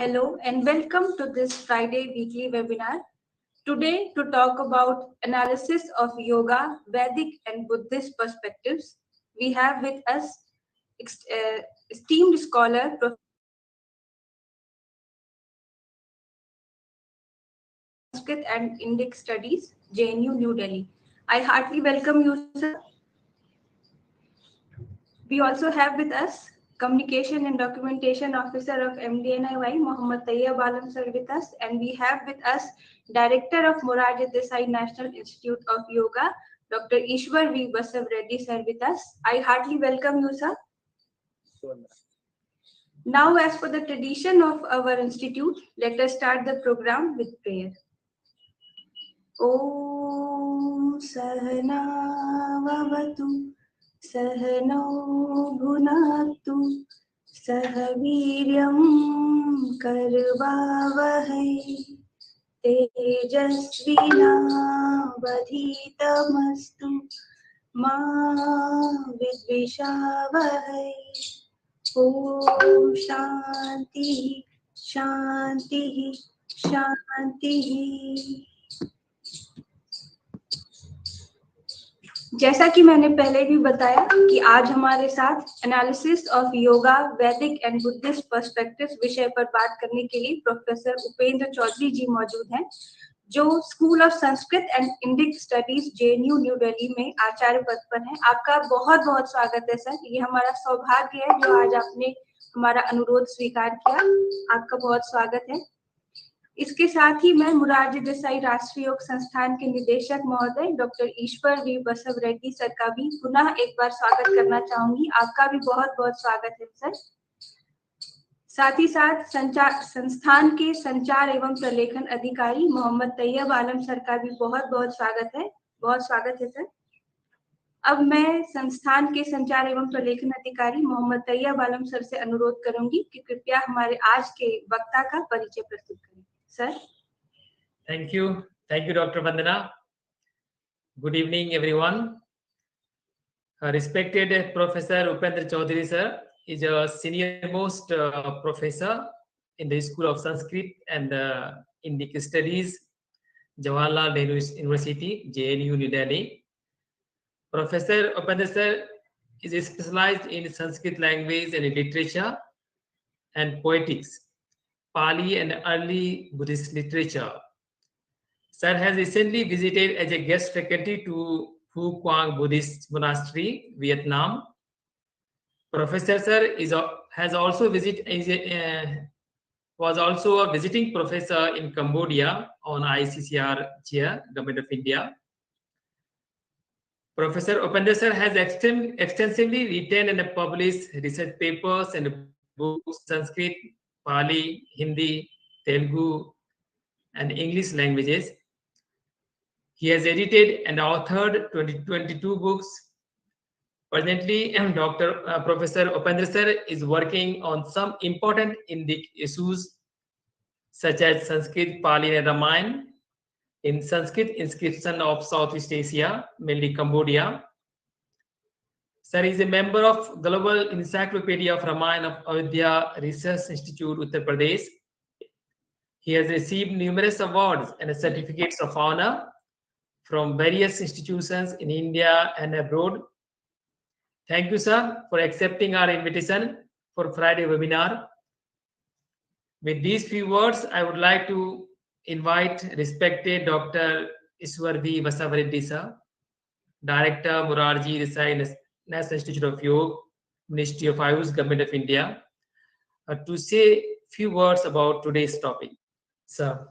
Hello and welcome to this Friday weekly webinar. Today to talk about analysis of yoga, Vedic and Buddhist perspectives, we have with us esteemed scholar Prof. Sanskrit and Indic Studies, JNU, New Delhi. I heartily welcome you, sir. We also have with us Communication and Documentation Officer of MDNIY, Mohammad Tayyab Alam sir with us, and we have with us Director of Morarji Desai National Institute of Yoga, Dr. Ishwar V. Basavaraddi sir with us. I heartily welcome you, sir. Now, as for the tradition of our institute, let us start the program with prayer. Om Sahana Vavatu Sahano Bhunaktu Sahaviryam Karvavahai Tejasvinavadhitamastu Ma Vidvishavahai. Om Shanti Shanti Shanti. जैसा कि मैंने पहले भी बताया कि आज हमारे साथ एनालिसिस ऑफ योगा, वैदिक एंड बुद्धिस्ट पर्सपेक्टिव्स विषय पर बात करने के लिए प्रोफेसर उपेंद्र चौधरी जी मौजूद हैं, जो school of Sanskrit and Indic studies JNU new Delhi में आचार्य पद पर हैं। आपका बहुत बहुत स्वागत है सर। ये हमारा सौभाग्य है जो आज आपने हमारा अनुरोध स्वीकार किया। आपका बहुत स्वागत है। इसके साथ ही मैं मोरारजी देसाई राष्ट्रीय योग संस्थान के निदेशक महोदय doctor Ishwar V Basavareddy sir का भी पुनः एक बार स्वागत करना चाहूंगी। आपका भी बहुत बहुत स्वागत है सर। साथ ही साथ संस्थान के संचार एवं प्रलेखन अधिकारी मोहम्मद तैयब आलम सर का भी बहुत बहुत स्वागत है। बहुत स्वागत है सर। अब मैं संस्थान के संचार एवं प्रलेखन अधिकारी मोहम्मद तैयब आलम सर से अनुरोध करूंगी कि कृपया हमारे आज के वक्ता का परिचय प्रस्तुत करें। Sir. Thank you, Dr. Vandana. Good evening, everyone. Respected Professor Upendra Chowduri sir is a senior-most professor in the School of Sanskrit and Indic Studies, Jawaharlal Nehru University, JNU, New Delhi. Professor Upendra sir is specialized in Sanskrit language and literature and poetics, Pali and early Buddhist literature. Sir has recently visited as a guest faculty to Phu Quang Buddhist Monastery, Vietnam. Professor sir was also a visiting professor in Cambodia on ICCR chair, Government of India. Professor Upendra sir has extensively written and published research papers and books, Sanskrit, Pali, Hindi, Telugu, and English languages. He has edited and authored 22 books. Presently, Professor Upendra sir is working on some important Indic issues such as Sanskrit, Pali, and Ramayana in Sanskrit inscription of Southeast Asia, mainly Cambodia. Sir is a member of Global Encyclopedia of Ramayana of Ayodhya Research Institute, Uttar Pradesh. He has received numerous awards and certificates of honor from various institutions in India and abroad. Thank you, sir, for accepting our invitation for Friday webinar. With these few words, I would like to invite respected Dr. Ishwar V. Basavaraddi, sir, Director, Morarji Desai National Institute of Yoga, Ministry of Ayush, Government of India, to say few words about today's topic. Sir.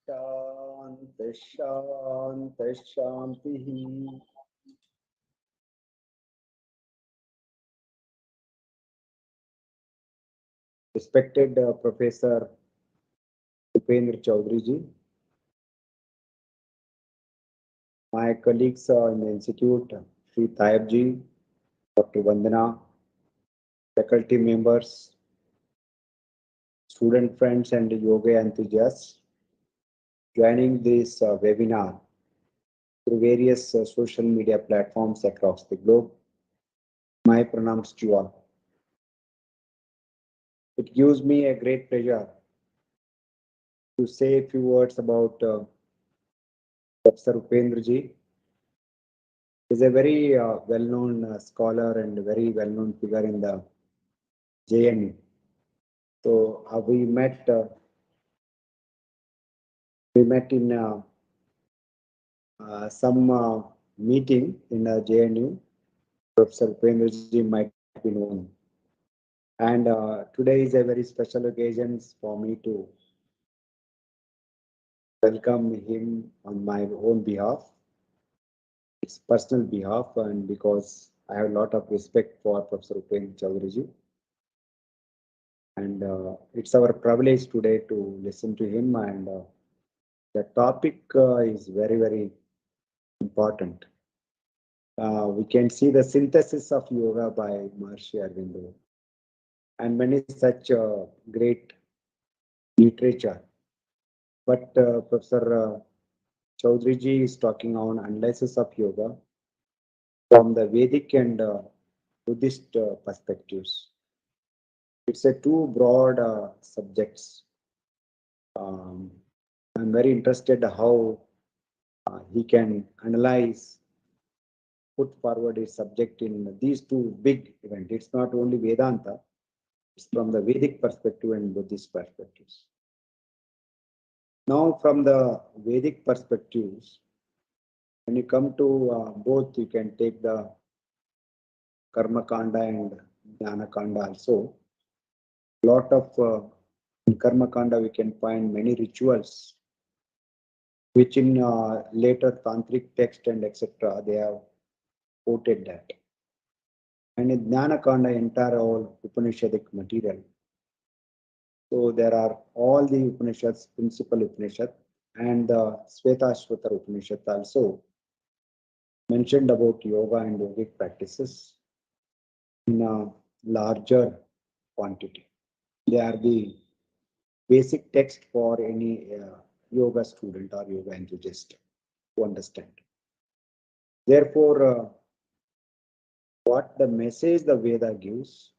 Shanti, Shanti, Shanti. Respected Professor Upendra Chowduri ji, my colleagues in the Institute, Sri Tayyab ji, Dr. Vandana, faculty members, student friends and yoga enthusiasts joining this webinar through various social media platforms across the globe. My pranams to all. It gives me a great pleasure to say a few words about Professor Upendra ji. He is a very well-known scholar and very well-known figure in the JNU. So we met in some meeting in JNU. Professor Upendra ji might be known. And today is a very special occasion for me to welcome him on my own behalf, his personal behalf, and because I have a lot of respect for Professor Upendra Chowduri ji. And it's our privilege today to listen to him, and the topic is very, very important. We can see the synthesis of yoga by Maharishi Aurobindo and many such great literature. But Professor Chowduri ji is talking on analysis of yoga from the Vedic and Buddhist perspectives. It's a two broad subjects. I'm very interested how he can analyze, put forward his subject in these two big events. It's not only Vedanta, it's from the Vedic perspective and Buddhist perspectives. Now, from the Vedic perspectives, when you come to both, you can take the Karma Kanda and Jnana Kanda also. Lot of in Karma Kanda we can find many rituals, which in later tantric text and etc. they have quoted that. And in Jnana Kanda, entire all Upanishadic material. So there are all the Upanishads, principal Upanishad, and the Svetashvatara Upanishad also mentioned about yoga and yogic practices in a larger quantity. They are the basic text for any yoga student or yoga enthusiast to understand. Therefore, what the message the Veda gives,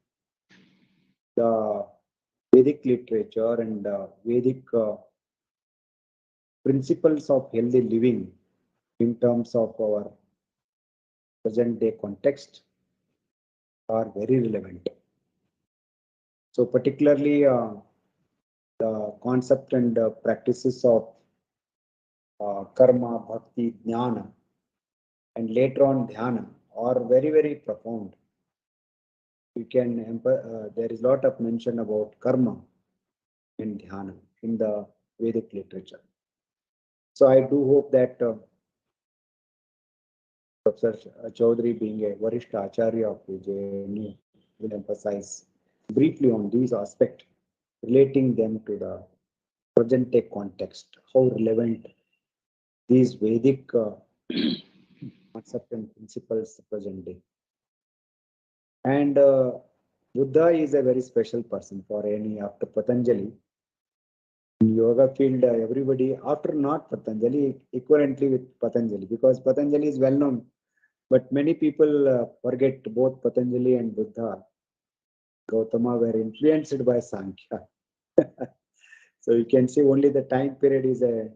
the Vedic literature and Vedic principles of healthy living in terms of our present day context are very relevant. So particularly the concept and practices of karma, bhakti, jnana, and later on dhyana are very, very profound. You can there is a lot of mention about karma and dhyana in the Vedic literature. So I do hope that Professor Chowduri, being a Varishtha Acharya of the JNU, will emphasize briefly on these aspects, relating them to the present day context, how relevant these Vedic concepts and principles present day. And Buddha is a very special person for any after Patanjali. In yoga field, everybody after not Patanjali, equivalently with Patanjali, because Patanjali is well known, but many people forget both Patanjali and Buddha, Gautama were influenced by Sankhya. So you can see only the time period is a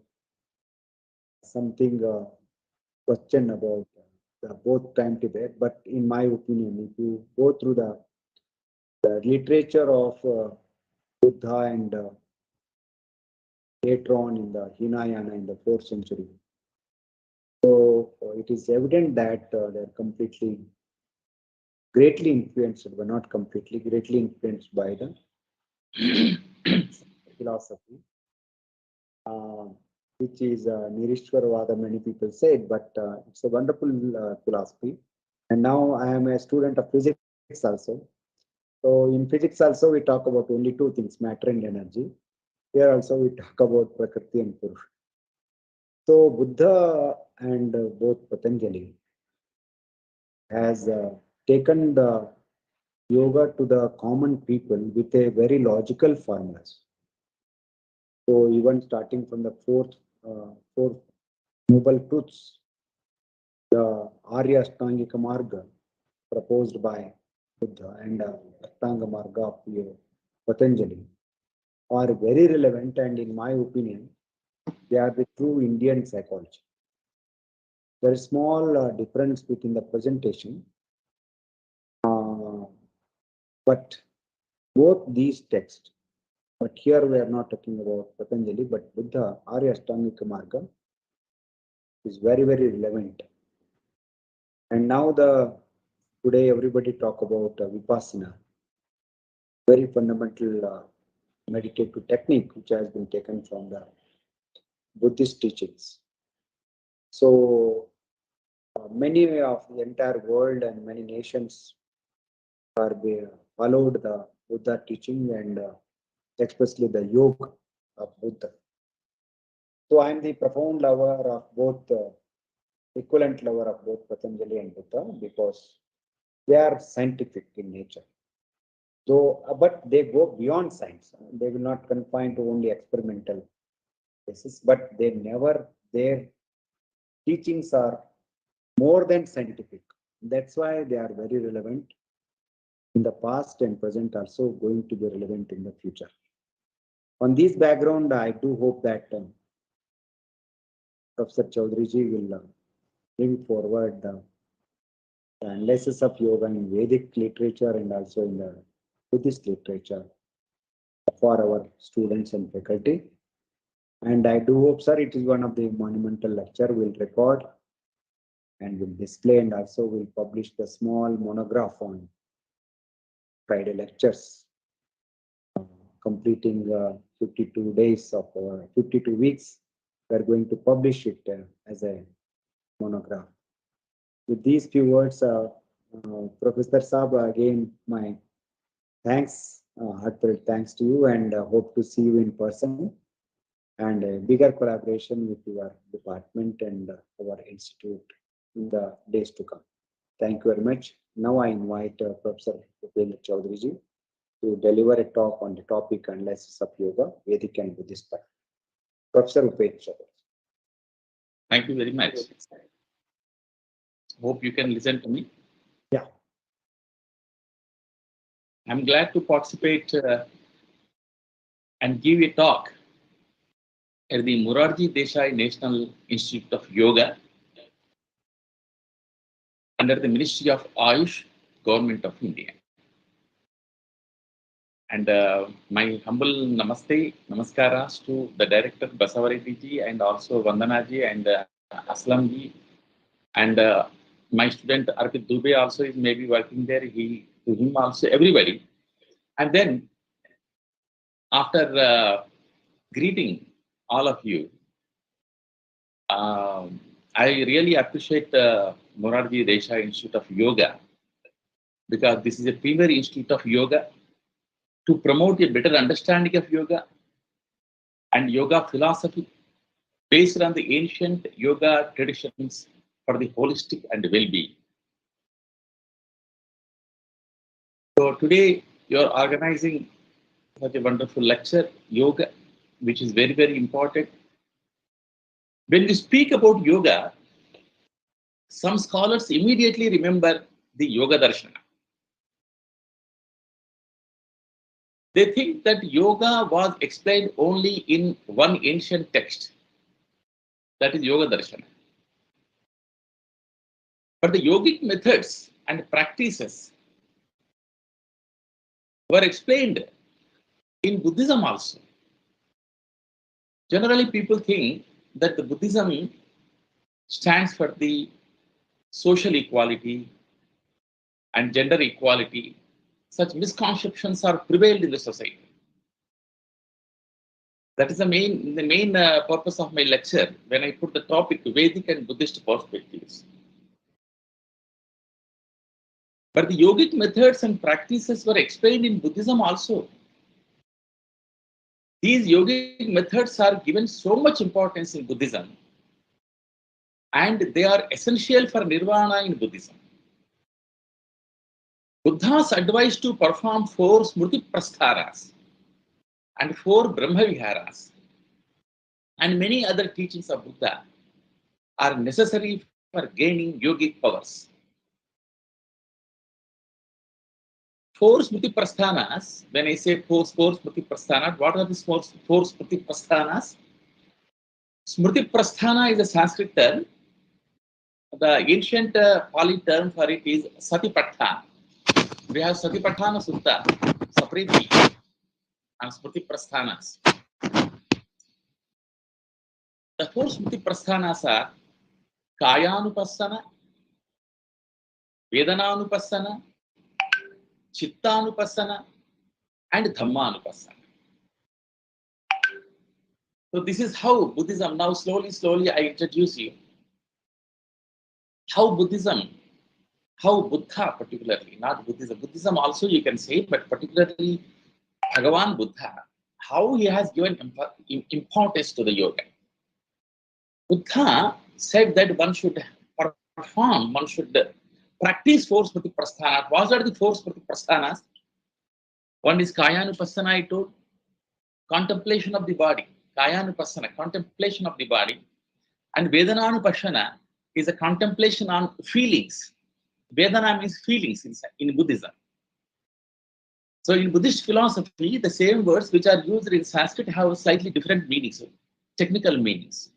something question about the both time period. But in my opinion, if you go through the literature of Buddha and later on in the Hinayana in the 4th century, so it is evident that they're completely, greatly influenced, but not completely, greatly influenced by the philosophy, which is Nirishwaravada, many people say it, but it's a wonderful philosophy. And now I am a student of physics also. So in physics also we talk about only two things, matter and energy. Here also we talk about Prakriti and Purusha. So Buddha and both Patanjali has taken the yoga to the common people with a very logical formulas. So even starting from the fourth noble truths, the Arya Ashtangika Marga proposed by Buddha and Ashtanga Marga of Patanjali are very relevant, and in my opinion, they are the true Indian psychology. There is small difference between the presentation, but both these texts, but here we are not talking about Patanjali, but Buddha, Arya Ashtangika Marga is very, very relevant. And now today everybody talk about Vipassana, very fundamental meditative technique which has been taken from the Buddhist teachings. So many of the entire world and many nations are followed the Buddha teaching and especially the yoga of Buddha. So I am the profound lover of both, equivalent lover of both Patanjali and Buddha because they are scientific in nature. So, but they go beyond science. They will not confine to only experimental basis, but their teachings are more than scientific. That's why they are very relevant in the past and present, also going to be relevant in the future. On this background, I do hope that Professor Chowduri ji will bring forward the analysis of yoga in Vedic literature and also in the Buddhist literature for our students and faculty. And I do hope, sir, it is one of the monumental lecture we'll record and will display, and also will publish the small monograph on Friday lectures, completing 52 days of 52 weeks. We're going to publish it as a monograph. With these few words, Professor Saab, again, my thanks, heartfelt thanks to you, and hope to see you in person and a bigger collaboration with your department and our institute in the days to come. Thank you very much. Now I invite Professor Upendra Chowduri ji to deliver a talk on the topic analysis of yoga, Vedic and Buddhist practice. Professor Upendra Chowduri. Thank you very much. Hope you can listen to me. Yeah. I'm glad to participate and give a talk at the Morarji Desai National Institute of Yoga under the Ministry of Ayush, Government of India. And my humble namaste, namaskaras to the director Basavaraddi ji and also Vandana ji and Aslam ji, and my student Arpit Dubey also is maybe working there. To him also, everybody. And then after greeting all of you, I really appreciate Morarji Desai Institute of Yoga, because this is a premier institute of yoga to promote a better understanding of yoga and yoga philosophy based on the ancient yoga traditions for the holistic and well-being. So today you are organizing such a wonderful lecture, yoga, which is very, very important. When we speak about yoga, some scholars immediately remember the Yoga Darshana. They think that yoga was explained only in one ancient text, that is Yoga Darshana. But the yogic methods and practices were explained in Buddhism also. Generally, people think that the Buddhism stands for the social equality and gender equality. Such misconceptions are prevailed in the society. That is the main purpose of my lecture when I put the topic Vedic and Buddhist perspectives. But the yogic methods and practices were explained in Buddhism also. These yogic methods are given so much importance in Buddhism, and they are essential for nirvana in Buddhism. Buddha's advice to perform 4 smriti prastharas and 4 brahma viharas and many other teachings of Buddha are necessary for gaining yogic powers. four Smriti Prasthanas, when I say four Smriti Prasthanas, what are these four Smriti Prasthanas? Smriti Prasthana is a Sanskrit term. The ancient Pali term for it is Satipatthana. We have Satipatthana Sutta separately and Smriti Prasthanas. The four Smriti Prasthanas are Kayanupassana, Vedananupassana, Chittanupassana, and Dhammanupassana. So this is how Buddhism, now slowly I introduce you how Buddhism, how Buddha particularly, not Buddhism, Buddhism also you can say, but particularly Bhagavan Buddha, how he has given importance to the yoga. Buddha said that one should perform, one should practice four Smriti Prasthanas. What are the four Smriti Prasthanas? One is Kayanupassana, I told, contemplation of the body. Kayanupassana, contemplation of the body. And Vedananupassana is a contemplation on feelings. Vedana means feelings in Buddhism. So in Buddhist philosophy, the same words which are used in Sanskrit have slightly different meanings, technical meanings.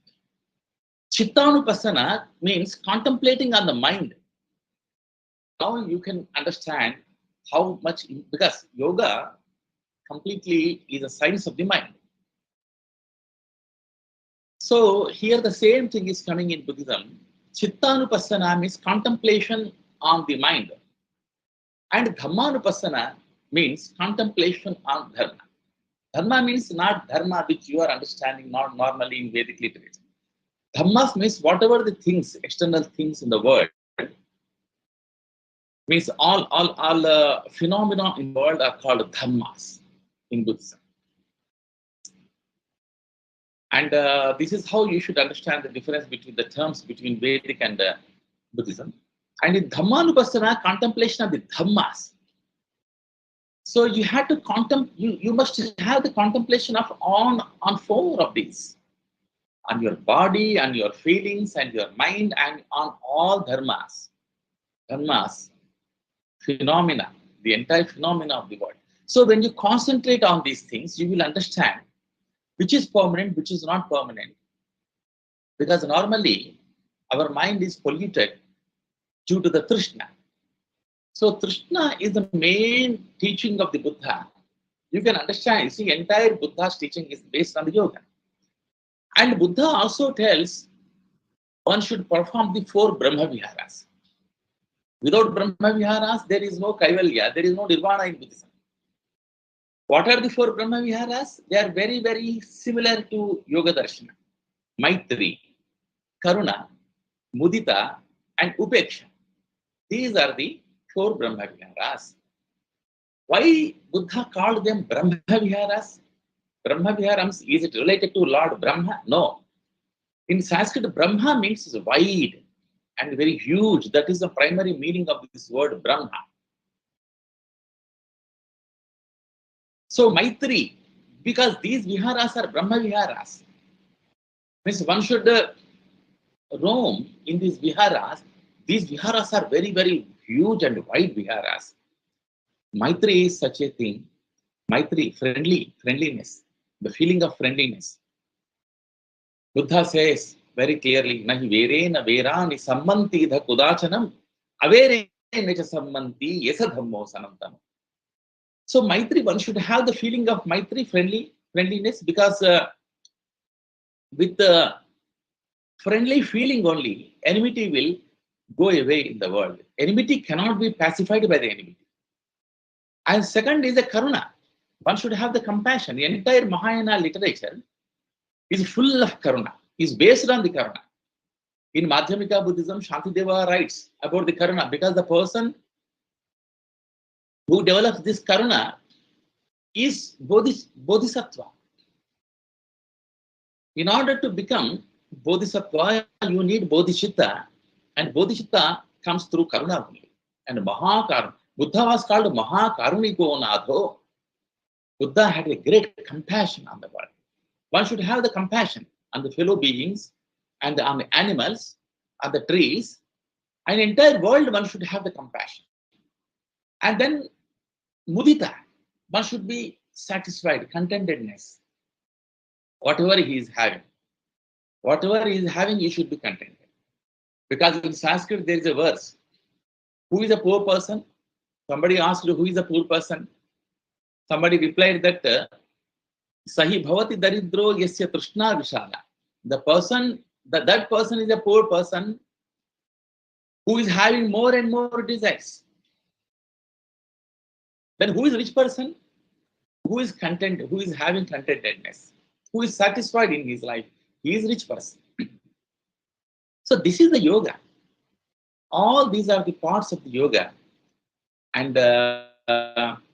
Chittanupassana means contemplating on the mind. Now you can understand how much, because yoga completely is a science of the mind. So here the same thing is coming in Buddhism. Chittanupassana means contemplation on the mind. And Dhammanupassana means contemplation on dharma. Dharma means not dharma which you are understanding not normally in Vedic literature. Dhammas means whatever the things, external things in the world, means all phenomena in the world are called dhammas in Buddhism. And this is how you should understand the difference between the terms between Vedic and Buddhism. And in Dhammanupassana, contemplation of the dhammas. So you have to you must have the contemplation of on four of these. On your body, on your feelings, and your mind, and on all dharmas. Dharmas, phenomena, the entire phenomena of the world. So when you concentrate on these things, you will understand which is permanent, which is not permanent. Because normally, our mind is polluted due to the Trishna. So Trishna is the main teaching of the Buddha. You can understand, you see, entire Buddha's teaching is based on the yoga. And Buddha also tells one should perform the four Brahma Viharas. Without Brahma Viharas, there is no Kaivalya, there is no Nirvana in Buddhism. What are the four Brahma Viharas? They are very, very similar to Yoga Darshana. Maitri, Karuna, Mudita, and Upeksha. These are the four Brahma Viharas. Why Buddha called them Brahma Viharas? Brahma Viharams, is it related to Lord Brahma? No. In Sanskrit, Brahma means wide and very huge. That is the primary meaning of this word Brahma. So Maitri, because these viharas are Brahma Viharas, means one should roam in these viharas. These viharas are very, very huge and wide viharas. Maitri is such a thing. Maitri, friendliness, the feeling of friendliness. Buddha says very clearly, Nahi verena verani sammanti dha kudachanam, averena cha sammanti yesa dhammo sanantam. So Maitri, one should have the feeling of Maitri, friendliness, because with the friendly feeling only, enmity will go away in the world. Enmity cannot be pacified by the enmity. And second is the Karuna. One should have the compassion. The entire Mahayana literature is full of Karuna, is based on the Karuna. In Madhyamika Buddhism, Shantideva writes about the Karuna because the person who develops this Karuna is Bodhisattva. In order to become Bodhisattva, you need Bodhicitta, and Bodhicitta comes through Karuna only. And Mahakaruna, Buddha was called Mahakaruniko Nadho. Buddha had a great compassion on the world. One should have the compassion on the fellow beings and on the animals, on the trees, and the entire world one should have the compassion. And then mudita. One should be satisfied, contentedness. Whatever he is having. Whatever he is having, he should be contented. Because in Sanskrit, there is a verse. Who is a poor person? Somebody asked, who is a poor person? Somebody replied that Sahi bhavati daridro yasya trishna vishala. The person, that person is a poor person who is having more and more desires. Then who is a rich person? Who is content, who is having contentedness, who is satisfied in his life. He is a rich person. So this is the yoga. All these are the parts of the yoga. And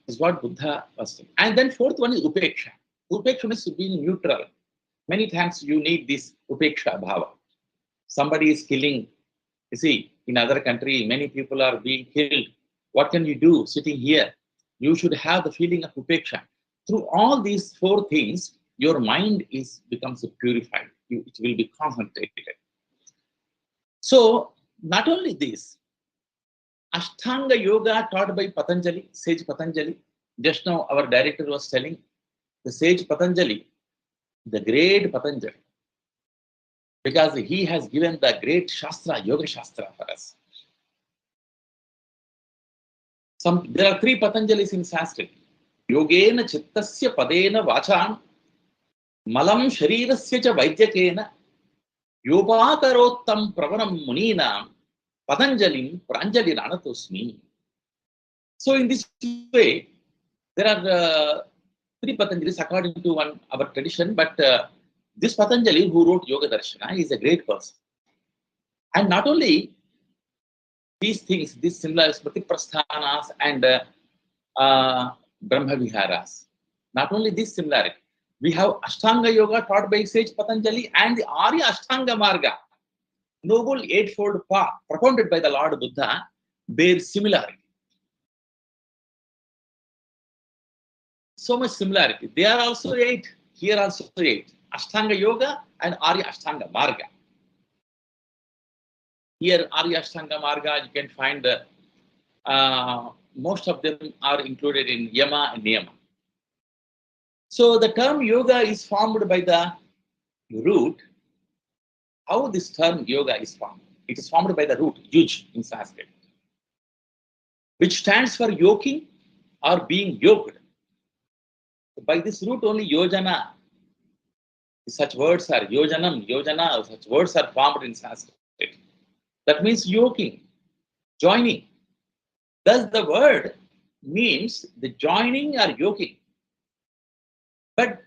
is what Buddha was saying. And then fourth one is upeksha. Upeksha means being neutral. Many times you need this upeksha bhava. Somebody is killing. You see, in other country, many people are being killed. What can you do sitting here? You should have the feeling of upeksha. Through all these four things, your mind becomes purified. It will be concentrated. So, not only this, Ashtanga Yoga taught by Patanjali, Sage Patanjali. Just now our director was telling, the Sage Patanjali, the great Patanjali, because he has given the great Shastra, Yoga Shastra for us. There are three Patanjalis in Sanskrit. Yogena Chittasya Padena Vacham Malam Sharirasya Cha Vaidyakena Yopakarottam Pravanam Muninam Patanjalim Pranjali Ranatosmi. So in this way, there are three Patanjalis according to our tradition, but this Patanjali who wrote Yoga Darshana is a great person. And not only these things, these similar Smriti Prasthanas and Brahma Viharas, not only this similarity, we have Ashtanga Yoga taught by Sage Patanjali and the Arya Ashtanga Marga, Noble Eightfold Path propounded by the Lord Buddha, bear similarity. So much similarity. They are also 8. Here also 8. Ashtanga Yoga and Arya Ashtanga Marga. Here, Arya Ashtanga Marga, you can find most of them are included in Yama and Niyama. So the term yoga is formed by the root. How this term yoga is formed? It is formed by the root, yuj in Sanskrit, which stands for yoking or being yoked. By this root only yojana, such words are yojanam, yojana, such words are formed in Sanskrit. That means yoking, joining. Thus the word means the joining or yoking. But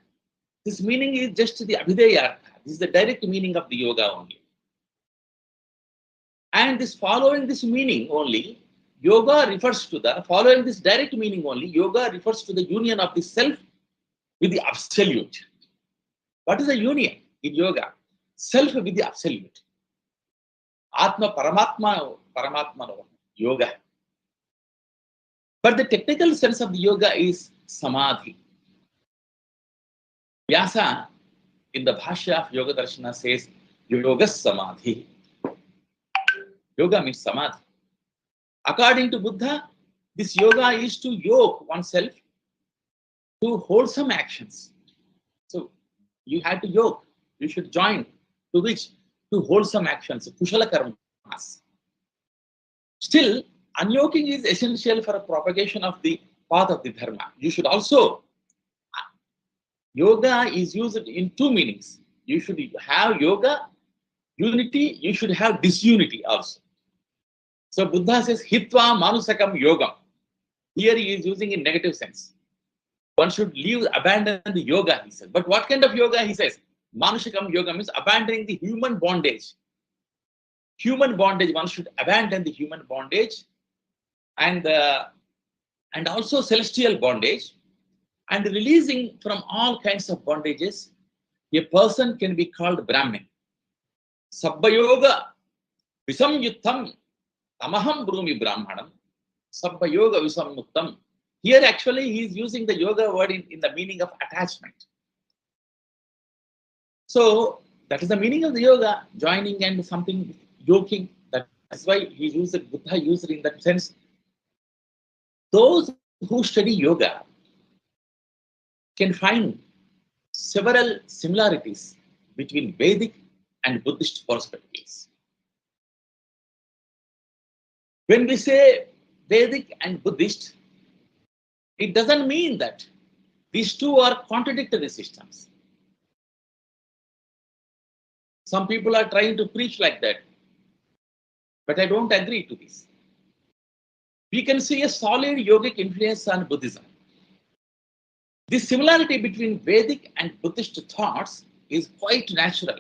this meaning is just the abhideyartha. This is the direct meaning of the yoga only. And this following this meaning only, yoga refers to the, following this direct meaning only, yoga refers to the union of the self with the absolute. What is the union in yoga? Self with the absolute. Atma Paramatma yoga. But the technical sense of the yoga is samadhi. Vyasa in the Bhashya of Yoga Darshana says yoga samadhi. Yoga means samadhi. According to Buddha, this yoga is to yoke oneself to wholesome actions. So you have to yoke, you should join to which? To wholesome actions, kushala karmas. Still, unyoking is essential for a propagation of the path of the dharma. You should also, yoga is used in two meanings. You should have yoga, unity, you should have disunity also. So Buddha says, hitva manusakam yogam. Here he is using in negative sense. One should leave, abandon the yoga, he says. But what kind of yoga, he says? Manusakam yoga means abandoning the human bondage. Human bondage, one should abandon the human bondage and also celestial bondage, and releasing from all kinds of bondages. A person can be called Brahmin. Sabba yoga visamyuttam tamaham brumi brahmanam. Sabba yoga visamyuttam. Here actually he is using the yoga word in the meaning of attachment. So that is the meaning of the yoga, joining and something yoking. That's why he used it, Buddha used it in that sense. Those who study yoga can find several similarities between Vedic and Buddhist perspectives. When we say Vedic and Buddhist, it doesn't mean that these two are contradictory systems. Some people are trying to preach like that, but I don't agree to this. We can see a solid yogic influence on Buddhism. The similarity between Vedic and Buddhist thoughts is quite natural.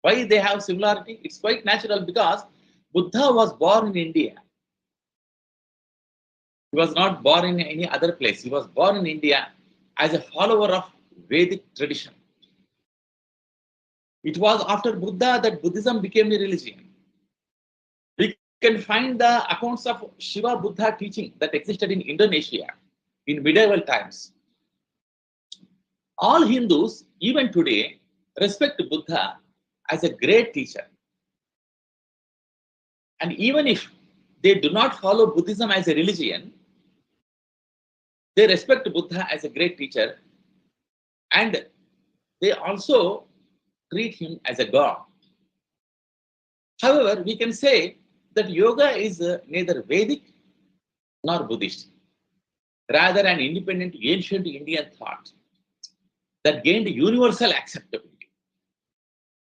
Why they have similarity? It's quite natural because Buddha was born in India. He was not born in any other place. He was born in India as a follower of Vedic tradition. It was after Buddha that Buddhism became a religion. We can find the accounts of Shiva Buddha teaching that existed in Indonesia in medieval times. All Hindus, even today, respect Buddha as a great teacher. And even if they do not follow Buddhism as a religion, they respect Buddha as a great teacher, and they also treat him as a god. However, we can say that yoga is neither Vedic nor Buddhist, rather an independent ancient Indian thought that gained universal acceptability.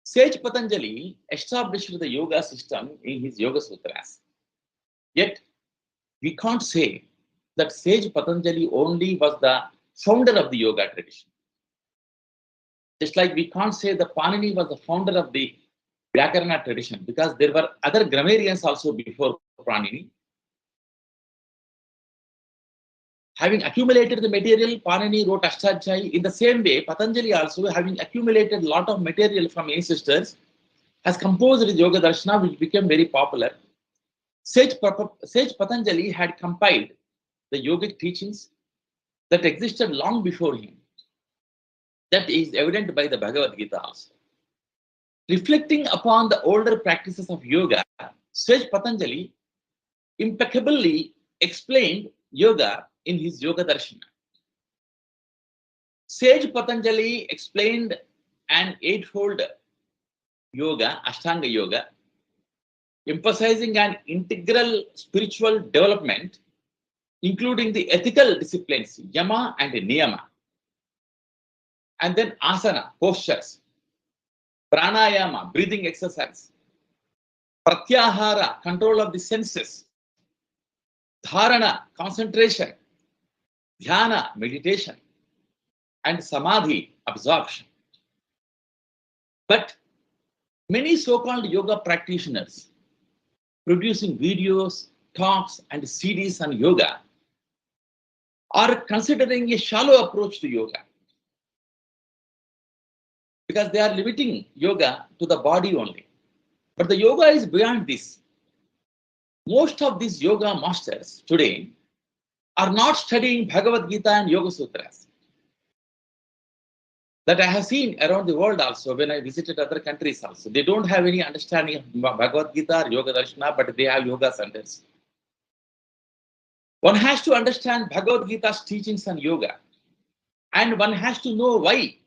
Sage Patanjali established the yoga system in his Yoga Sutras. Yet, we can't say that Sage Patanjali only was the founder of the yoga tradition. Just like we can't say that Panini was the founder of the Vyakarana tradition, because there were other grammarians also before Panini. Having accumulated the material, Panini wrote Ashtadhyayi. In the same way, Patanjali also, having accumulated a lot of material from ancestors, has composed his Yoga Darshana, which became very popular. Sage Patanjali had compiled the yogic teachings that existed long before him. That is evident by the Bhagavad Gita also. Reflecting upon the older practices of yoga, Sage Patanjali impeccably explained yoga in his Yoga Darshana. Sage Patanjali explained an eightfold yoga, Ashtanga yoga, emphasizing an integral spiritual development, including the ethical disciplines, yama and niyama, and then asana, postures, pranayama, breathing exercise, pratyahara, control of the senses, dharana, concentration, dhyana, meditation, and samadhi, absorption. But many so-called yoga practitioners producing videos, talks, and CDs on yoga are considering a shallow approach to yoga, because they are limiting yoga to the body only. But the yoga is beyond this. Most of these yoga masters today are not studying Bhagavad Gita and Yoga Sutras. That I have seen around the world also when I visited other countries also. They don't have any understanding of Bhagavad Gita or Yoga Darshana, but they have yoga centers. One has to understand Bhagavad Gita's teachings on yoga. And one has to know why,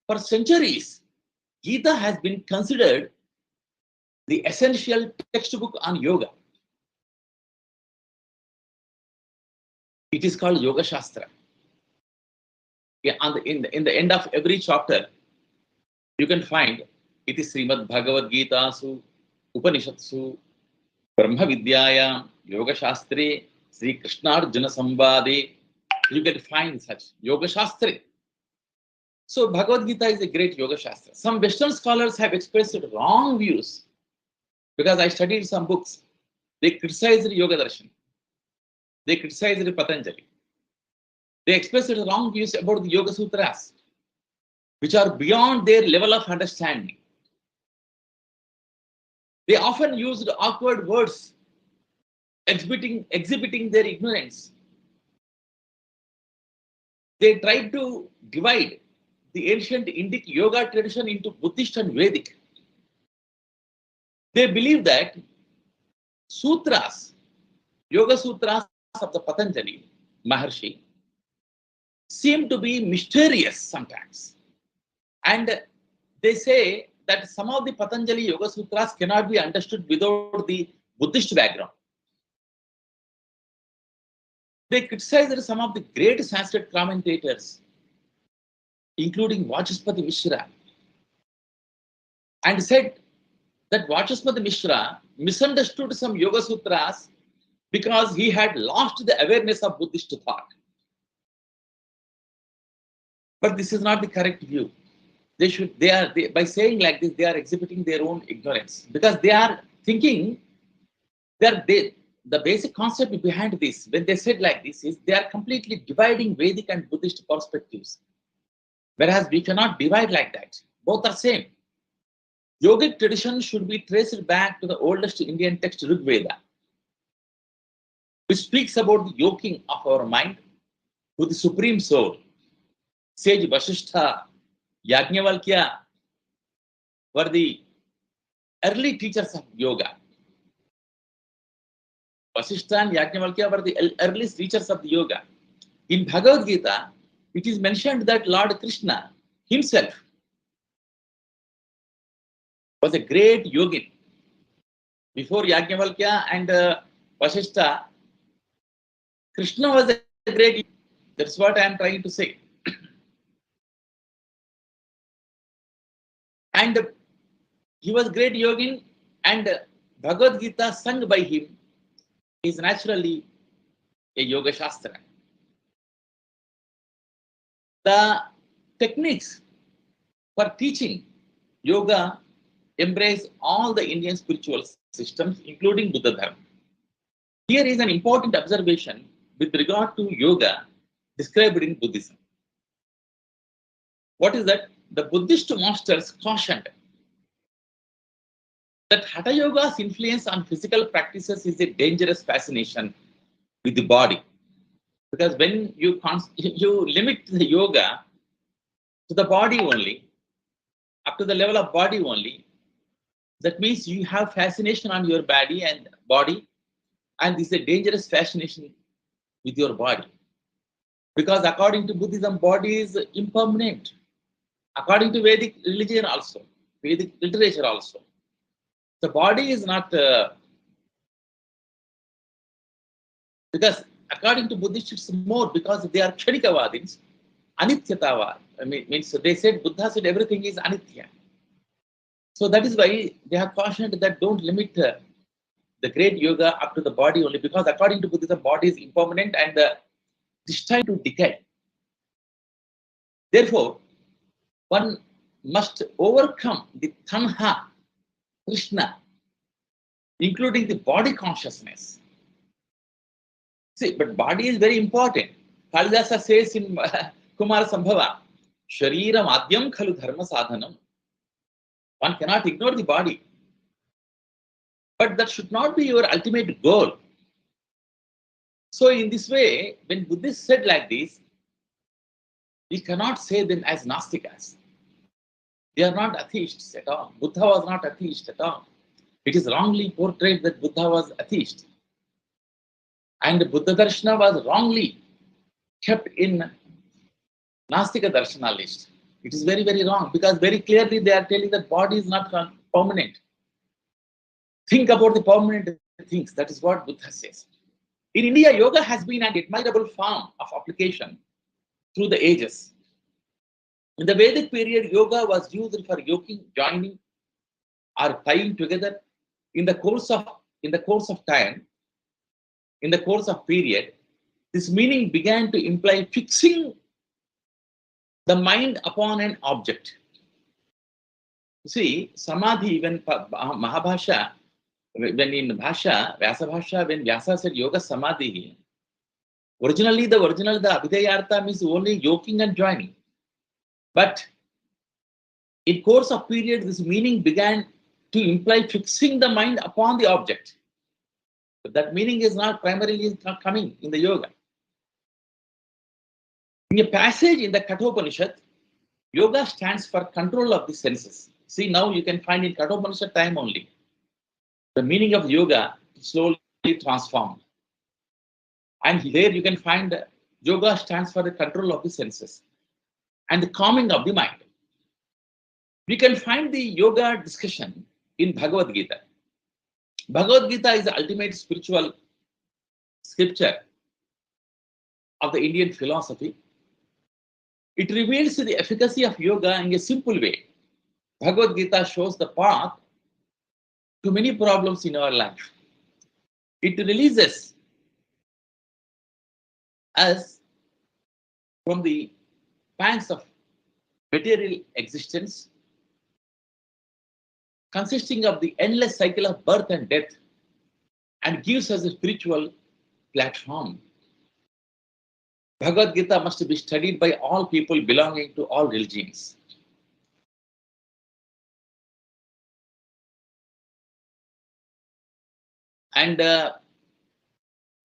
for centuries, Gita has been considered the essential textbook on yoga. It is called Yoga Shastra. In the end of every chapter, you can find it is Srimad Bhagavad Gita Su, Upanishatsu, Brahma Vidyaya, Yoga Shastre, Sri Krishna Arjuna Sambade. You can find such Yoga Shastra. So Bhagavad Gita is a great Yoga Shastra. Some Western scholars have expressed wrong views, because I studied some books. They criticized Yoga Darshan. They criticized Patanjali. They expressed wrong views about the Yoga Sutras, which are beyond their level of understanding. They often used awkward words, exhibiting their ignorance. They tried to divide the ancient Indic yoga tradition into Buddhist and Vedic. They believe that sutras, Yoga Sutras of the Patanjali, Maharshi seem to be mysterious sometimes. And they say that some of the Patanjali Yoga Sutras cannot be understood without the Buddhist background. They criticized some of the great Sanskrit commentators, including Vachaspati Mishra, and said that Vachaspati Mishra misunderstood some Yoga Sutras because he had lost the awareness of Buddhist thought. But this is not the correct view. By saying like this, they are exhibiting their own ignorance, because they are thinking the basic concept behind this, when they said like this, is they are completely dividing Vedic and Buddhist perspectives. Whereas we cannot divide like that. Both are same. Yogic tradition should be traced back to the oldest Indian text, Rig Veda, which speaks about the yoking of our mind with the supreme soul. Sage Varishtha, Yajnavalkya were the early teachers of yoga. Varishtha and Yajnavalkya were the earliest teachers of the yoga. In Bhagavad Gita, it is mentioned that Lord Krishna himself was a great yogin. Before Yajnavalkya and Varishtha, Krishna was a great yogin. That's what I am trying to say. And he was great yogin, and Bhagavad Gita sung by him is naturally a yoga shastra. The techniques for teaching yoga embrace all the Indian spiritual systems, including Buddha Dharma. Here is an important observation with regard to yoga described in Buddhism. What is that? The Buddhist masters cautioned that Hatha Yoga's influence on physical practices is a dangerous fascination with the body. Because when you limit the yoga to the body only, up to the level of body only, that means you have fascination on your body, and this is a dangerous fascination with your body. Because according to Buddhism, body is impermanent. According to Vedic religion also, Vedic literature also, the body is not, because according to Buddhists it's more, because they are Kshanikavadins, Anityatavad. Means they said, Buddha said everything is Anitya. So that is why they have cautioned that don't limit the great yoga up to the body only, because according to Buddhism, body is impermanent and destined to decay. Therefore, one must overcome the tanha, Krishna, including the body consciousness. See, but body is very important. Kalidasa says in Kumara Sambhava, Sharira Madhyam Khalu Dharma Sadhanam. One cannot ignore the body. But that should not be your ultimate goal. So in this way, when Buddhists said like this, we cannot say them as Nastikas. They are not atheists at all. Buddha was not atheist at all. It is wrongly portrayed that Buddha was atheist. And Buddha Darshana was wrongly kept in Nastika Darshana list. It is very, very wrong, because very clearly they are telling that body is not permanent. Think about the permanent things. That is what Buddha says. In India, yoga has been an admirable form of application through the ages. In the Vedic period, yoga was used for yoking, joining, or tying together. In the course of period, this meaning began to imply fixing the mind upon an object. You see, samadhi, when Mahabhasha, when in Bhasha, Vyasa Bhasha, when Vyasa said yoga samadhi, originally the Abhidayartha means only yoking and joining. But in course of period, this meaning began to imply fixing the mind upon the object. But that meaning is not primarily coming in the yoga. In a passage in the Kathopanishad, yoga stands for control of the senses. See, now you can find in Kathopanishad time only. The meaning of yoga slowly transformed. And there you can find Yoga stands for the control of the senses and the calming of the mind. We can find the yoga discussion in Bhagavad Gita. Bhagavad Gita is the ultimate spiritual scripture of the Indian philosophy. It reveals the efficacy of yoga in a simple way. Bhagavad Gita shows the path to many problems in our life. It releases us from the pangs of material existence, consisting of the endless cycle of birth and death, and gives us a spiritual platform. Bhagavad Gita must be studied by all people belonging to all religions. And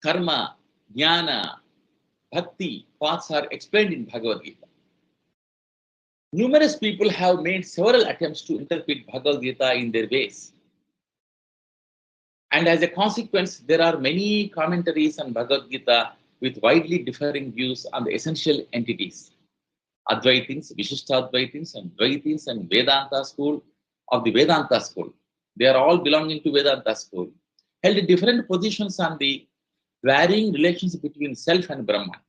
karma, jnana, bhakti paths are explained in Bhagavad Gita. Numerous people have made several attempts to interpret Bhagavad Gita in their ways. And as a consequence, there are many commentaries on Bhagavad Gita with widely differing views on the essential entities. Advaitins, Vishishtadvaitins, and Dvaitins, and Vedanta school of the Vedanta school. They are all belonging to Vedanta school. Held different positions on the varying relations between self and Brahman.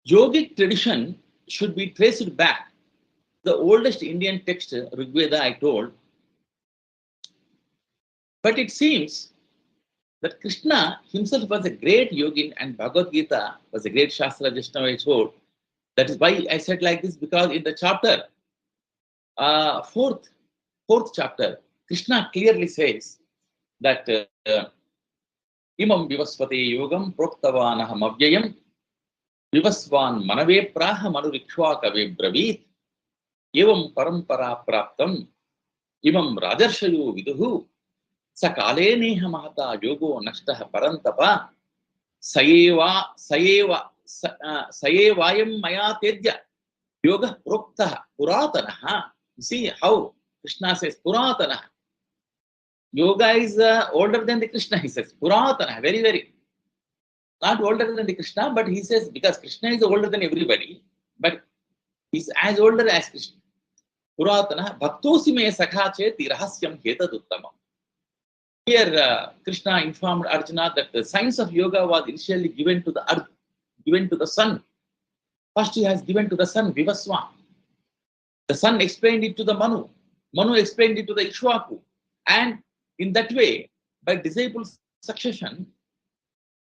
Yogic tradition should be traced back. The oldest Indian text, Rig Veda, I told. But it seems that Krishna himself was a great yogin and Bhagavad Gita was a great Shastra, just now I told. That is why I said like this, because in the chapter, fourth chapter, Krishna clearly says that Imam Vivasvate Yogam Proktavanaham Avyayam Vivasvan Manave Praha Manurikshwa Kave Bravit Evam Parampara Praptam Imam Rajarshayo Viduhu Sakale Neha Mahata Yogo Nashtaha Parantapa Sayevayam Maya Tedya Yoga Proktaha Puratanaha. You see how Krishna says Puratanaha. Yoga is older than the Krishna, he says. Puratana, very, very. Not older than the Krishna, but he says, because Krishna is older than everybody, but he's as older as Krishna. Puratana, bhaktosi me sakha cheti rahasyam hetaduttamam. Here, Krishna informed Arjuna that the science of yoga was initially given to the earth, given to the sun. First, he has given to the sun, Vivaswan. The sun explained it to the Manu. Manu explained it to the Ishwaku. And in that way, by disciple succession,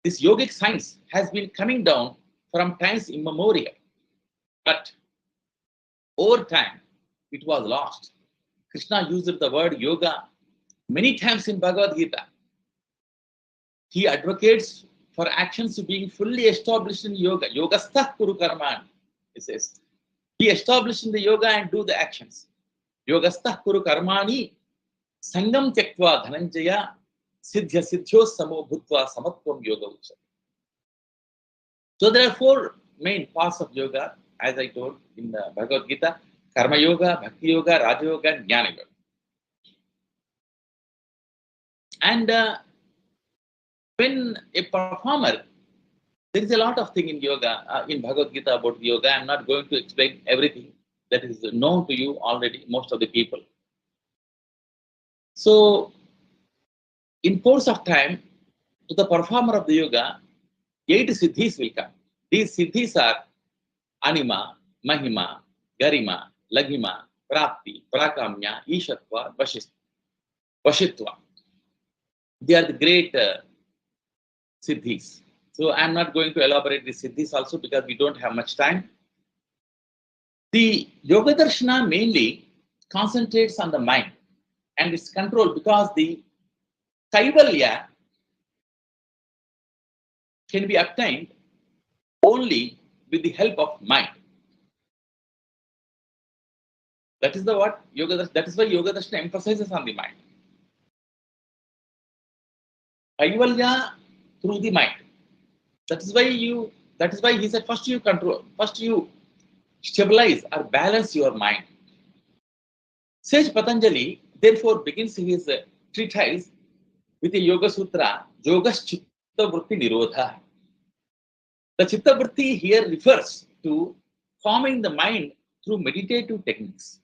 this yogic science has been coming down from times immemorial. But over time, it was lost. Krishna used the word yoga many times in Bhagavad Gita. He advocates for actions being fully established in yoga. Yogastha kuru karman, he says. Be established in the yoga and do the actions. Yogastha kuru karmani Sangam Tyaktva Dhananjaya Siddhya Siddhyo Samo Bhutva Samatvam Yoga Uchat. So there are four main parts of yoga, as I told in the Bhagavad Gita: Karma Yoga, Bhakti Yoga, Raja Yoga, and Jnana Yoga. And when a performer, there is a lot of things in yoga, in Bhagavad Gita about yoga. I am not going to explain everything that is known to you already, most of the people. So, in course of time, to the performer of the yoga, 8 siddhis will come. These siddhis are Anima, Mahima, Garima, Laghima, Prapti, Prakamya, Ishatva, Vashitva. They are the great siddhis. So, I am not going to elaborate the siddhis also because we don't have much time. The Yoga Darshana mainly concentrates on the mind and its control, because the Kaivalya can be obtained only with the help of mind. That is the what Yoga. That is why Yoga Darshana emphasizes on the mind. Kaivalya through the mind. That is why he said first you stabilize or balance your mind. Sage Patanjali therefore begins his treatise with a Yoga Sutra, Yogaschittam chitta vritti nirodha. The chitta vritti here refers to calming the mind through meditative techniques.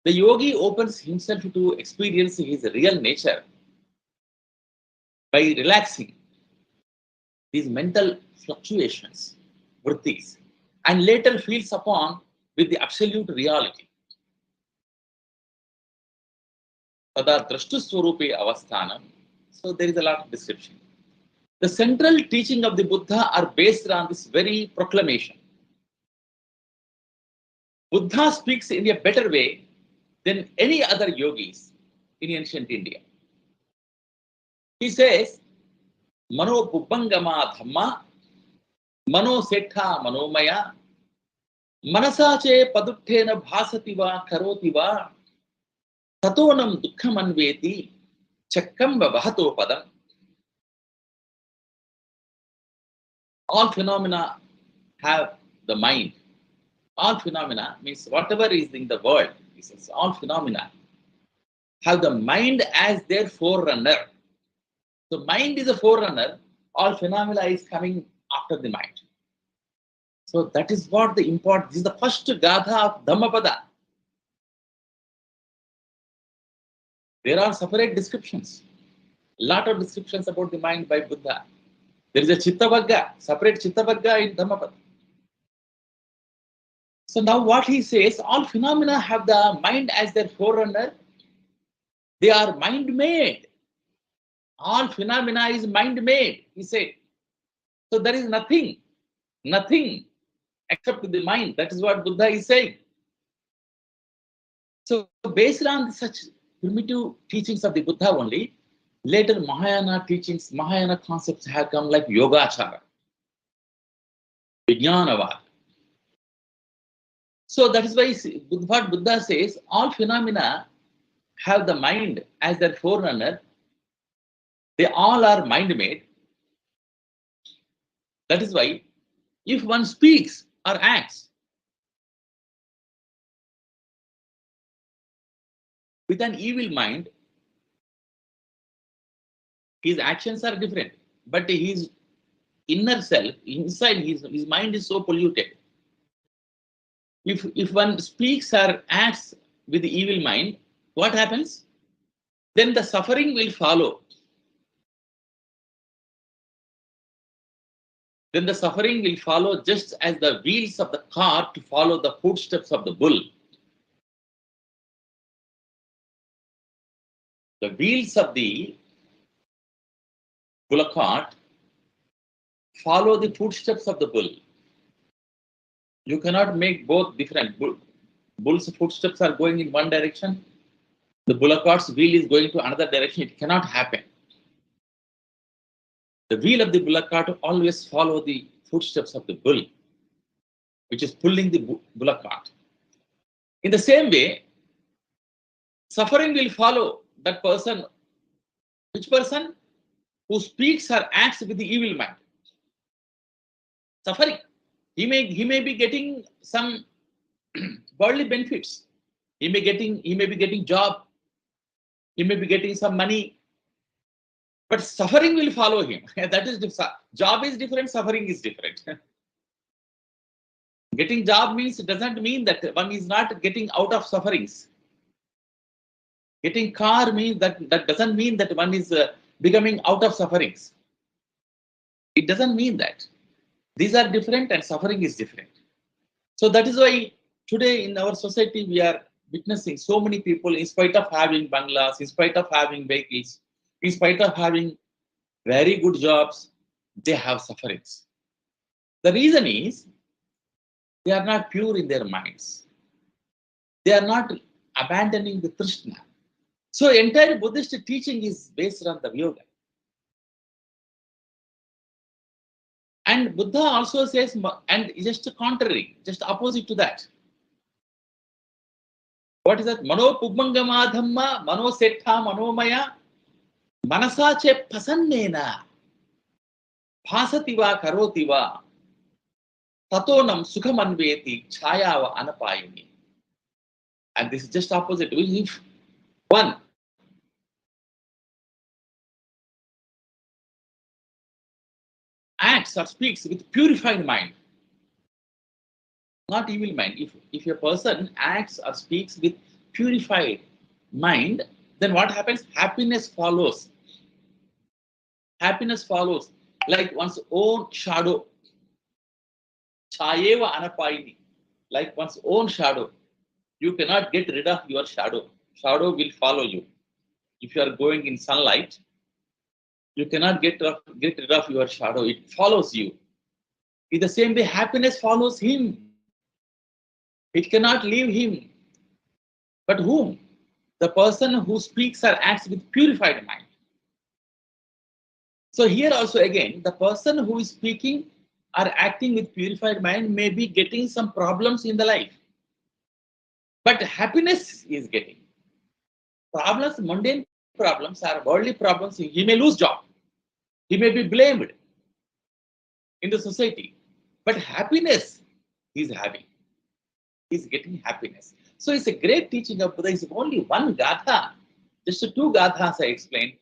The yogi opens himself to experience his real nature by relaxing these mental fluctuations, vrittis, and later feels upon with the absolute reality. Tada drashtu swarupe avasthanam. So there is a lot of description. The central teaching of the Buddha are based on this very proclamation. Buddha speaks in a better way than any other yogis in ancient India. He says, Mano Pubbangama Dhamma, Mano Setha Manomaya, Manasache Paduttena Bhasativa Karotiva, Tatonam Dukhamanveti, Chakkamba Bahato Padam. All phenomena have the mind. All phenomena means whatever is in the world, all phenomena have the mind as their forerunner. So mind is a forerunner, all phenomena is coming after the mind. So that is what the important, this is the first Gatha of Dhammapada. There are separate descriptions, lot of descriptions about the mind by Buddha. There is a Chittavagga, separate Chittavagga in Dhammapada. So now what he says, all phenomena have the mind as their forerunner. They are mind-made. All phenomena is mind-made, he said. So there is nothing except the mind. That is what Buddha is saying. So based on such primitive teachings of the Buddha only, later Mahayana teachings, Mahayana concepts have come like Yogacara, Vijnanavad. So that is why what Buddha says, all phenomena have the mind as their forerunner. They all are mind-made. That is why if one speaks or acts with an evil mind, his actions are different. But his inner self, inside his mind is so polluted. If one speaks or acts with the evil mind, what happens? Then the suffering will follow. Then the suffering will follow just as the wheels of the car to follow the footsteps of the bull. The wheels of the bullock cart follow the footsteps of the bull. You cannot make both different. Bull's footsteps are going in one direction. The bullock cart's wheel is going to another direction. It cannot happen. The wheel of the bullock cart always follow the footsteps of the bull, which is pulling the bullock cart. In the same way, suffering will follow that person. Which person? Who speaks or acts with the evil mind. Suffering. He may be getting some worldly benefits. He may be getting job. He may be getting some money. But suffering will follow him. That is different. Job is different, suffering is different. Getting job doesn't mean that one is not getting out of sufferings. Getting car means that doesn't mean that one is becoming out of sufferings. It doesn't mean that. These are different and suffering is different. So that is why today in our society we are witnessing so many people, in spite of having bungalows, in spite of having vehicles, in spite of having very good jobs, they have sufferings. The reason is they are not pure in their minds. They are not abandoning the Trishna. So entire Buddhist teaching is based on the yoga. And Buddha also says, and just contrary, just opposite to that. What is that? Mano Pubbangama Dhamma, Mano Setha Manomaya, Manasache Pasannena, Bhasativa Karotiva, Tatonam Sukhamanveti, Chayava Anapayini. And this is just opposite. If one acts or speaks with purified mind, not evil mind. If a person acts or speaks with purified mind, then what happens? Happiness follows. Happiness follows like one's own shadow. Chayeva anapayini, like one's own shadow. You cannot get rid of your shadow. Shadow will follow you. If you are going in sunlight, you cannot get rid of your shadow. It follows you. In the same way, happiness follows him. It cannot leave him. But whom? The person who speaks or acts with purified mind. So here also again, the person who is speaking or acting with purified mind may be getting some problems in the life. But happiness is getting. Problems, mundane problems or worldly problems, he may lose job. He may be blamed in the society. But happiness he is having. He is getting happiness. So it's a great teaching of Buddha. It's only one gatha. Just two gathas I explained.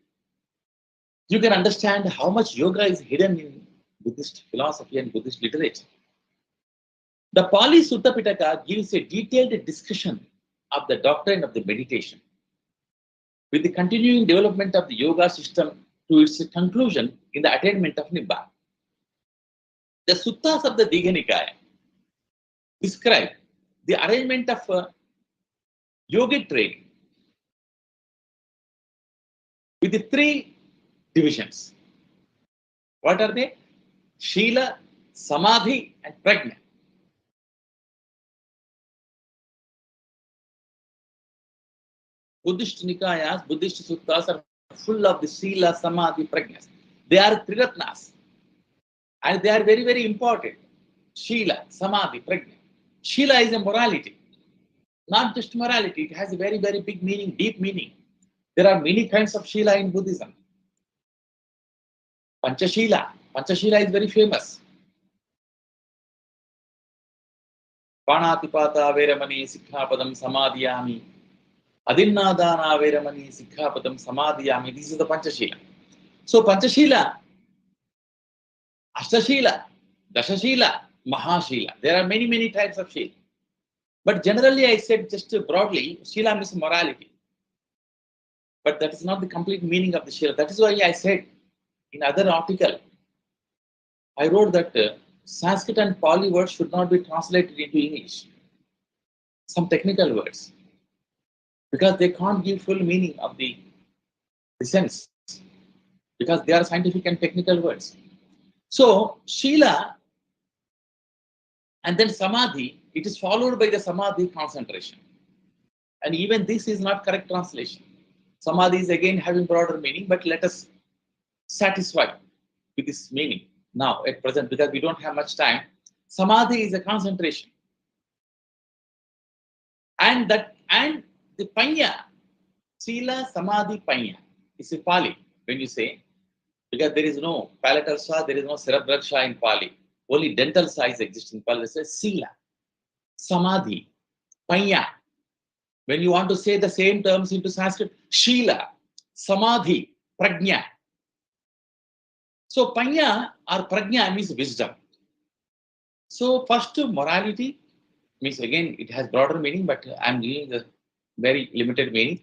You can understand how much yoga is hidden in Buddhist philosophy and Buddhist literature. The Pali Sutta Pitaka gives a detailed discussion of the doctrine of the meditation, with the continuing development of the yoga system to its conclusion in the attainment of Nibbana. The suttas of the Digha Nikaya describe the arrangement of yogic training with the three divisions. What are they? Shila, Samadhi, and Prajna. Buddhist Nikayas, Buddhist suttas are full of the Shila, Samadhi, Prajnas. They are Triratnas. And they are very, very important. Shila, Samadhi, Prajna. Shila is a morality. Not just morality, it has a very, very big meaning, deep meaning. There are many kinds of Shila in Buddhism. Panchashila. Panchashila is very famous. Panatipata Veramani Sikkhapadam Samadhiyami. Adinnadana Veramani Sikkhapadam Samadhiyami. This is the Panchashila. So Panchashila, Ashtashila, Dashashila, Mahashila. There are many, many types of Shila. But generally I said just broadly, Shila means morality. But that is not the complete meaning of the Shila. That is why I said in other article, I wrote that Sanskrit and Pali words should not be translated into English. Some technical words. Because they can't give full meaning of the sense. Because they are scientific and technical words. So, Shila and then Samadhi, it is followed by the Samadhi concentration. And even this is not correct translation. Samadhi is again having broader meaning, but let us satisfy with this meaning now at present because we don't have much time. Samadhi is a concentration. And the Panya, Sila, Samadhi, Panya, is a Pali when you say, because there is no palatal sha, there is no cerebral sha in Pali. Only dental size exists in Pali. It says Sila, Samadhi, Panya. When you want to say the same terms into Sanskrit, Shila, Samadhi, Prajna. So Panya or Prajna means wisdom. So first morality means again it has broader meaning, but I am giving the very limited meaning.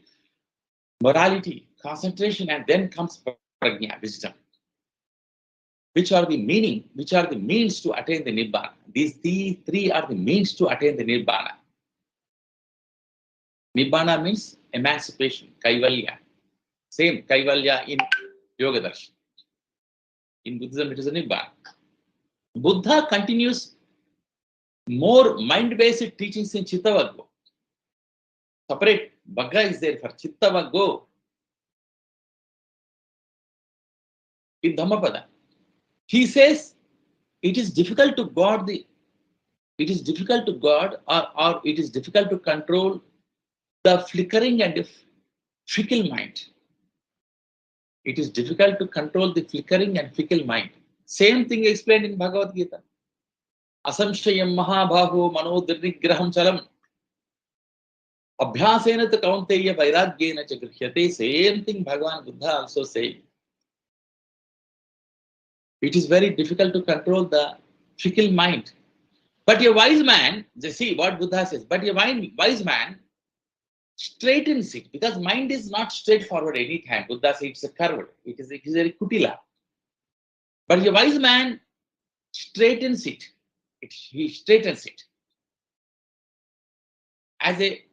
Morality, concentration, and then comes Prajna, wisdom. Which are the meaning, which are the means to attain the Nibbana. These three are the means to attain the Nibbana. Nibbana means emancipation, Kaivalya. Same Kaivalya in Yoga Darshan. In Buddhism, it is a Nibbana. Buddha continues more mind-based teachings in Chittavaggo. Separate Vagga is there for Chittavaggo. In Dhammapada, he says it is difficult to guard or it is difficult to control the flickering and fickle mind. It is difficult to control the flickering and fickle mind. Same thing explained in Bhagavad Gita. Asamshayam mahabhaho manodirnigraham chalam. Abhyasena ta kaunteya vairagyena cha grhyate. Same thing Bhagavan Buddha also said. It is very difficult to control the fickle mind. But a wise man, just see what Buddha says, but a wise man straightens it, because mind is not straightforward any time. Buddha says it's a curved, it is very kutila. But a wise man straightens it. He straightens it. As a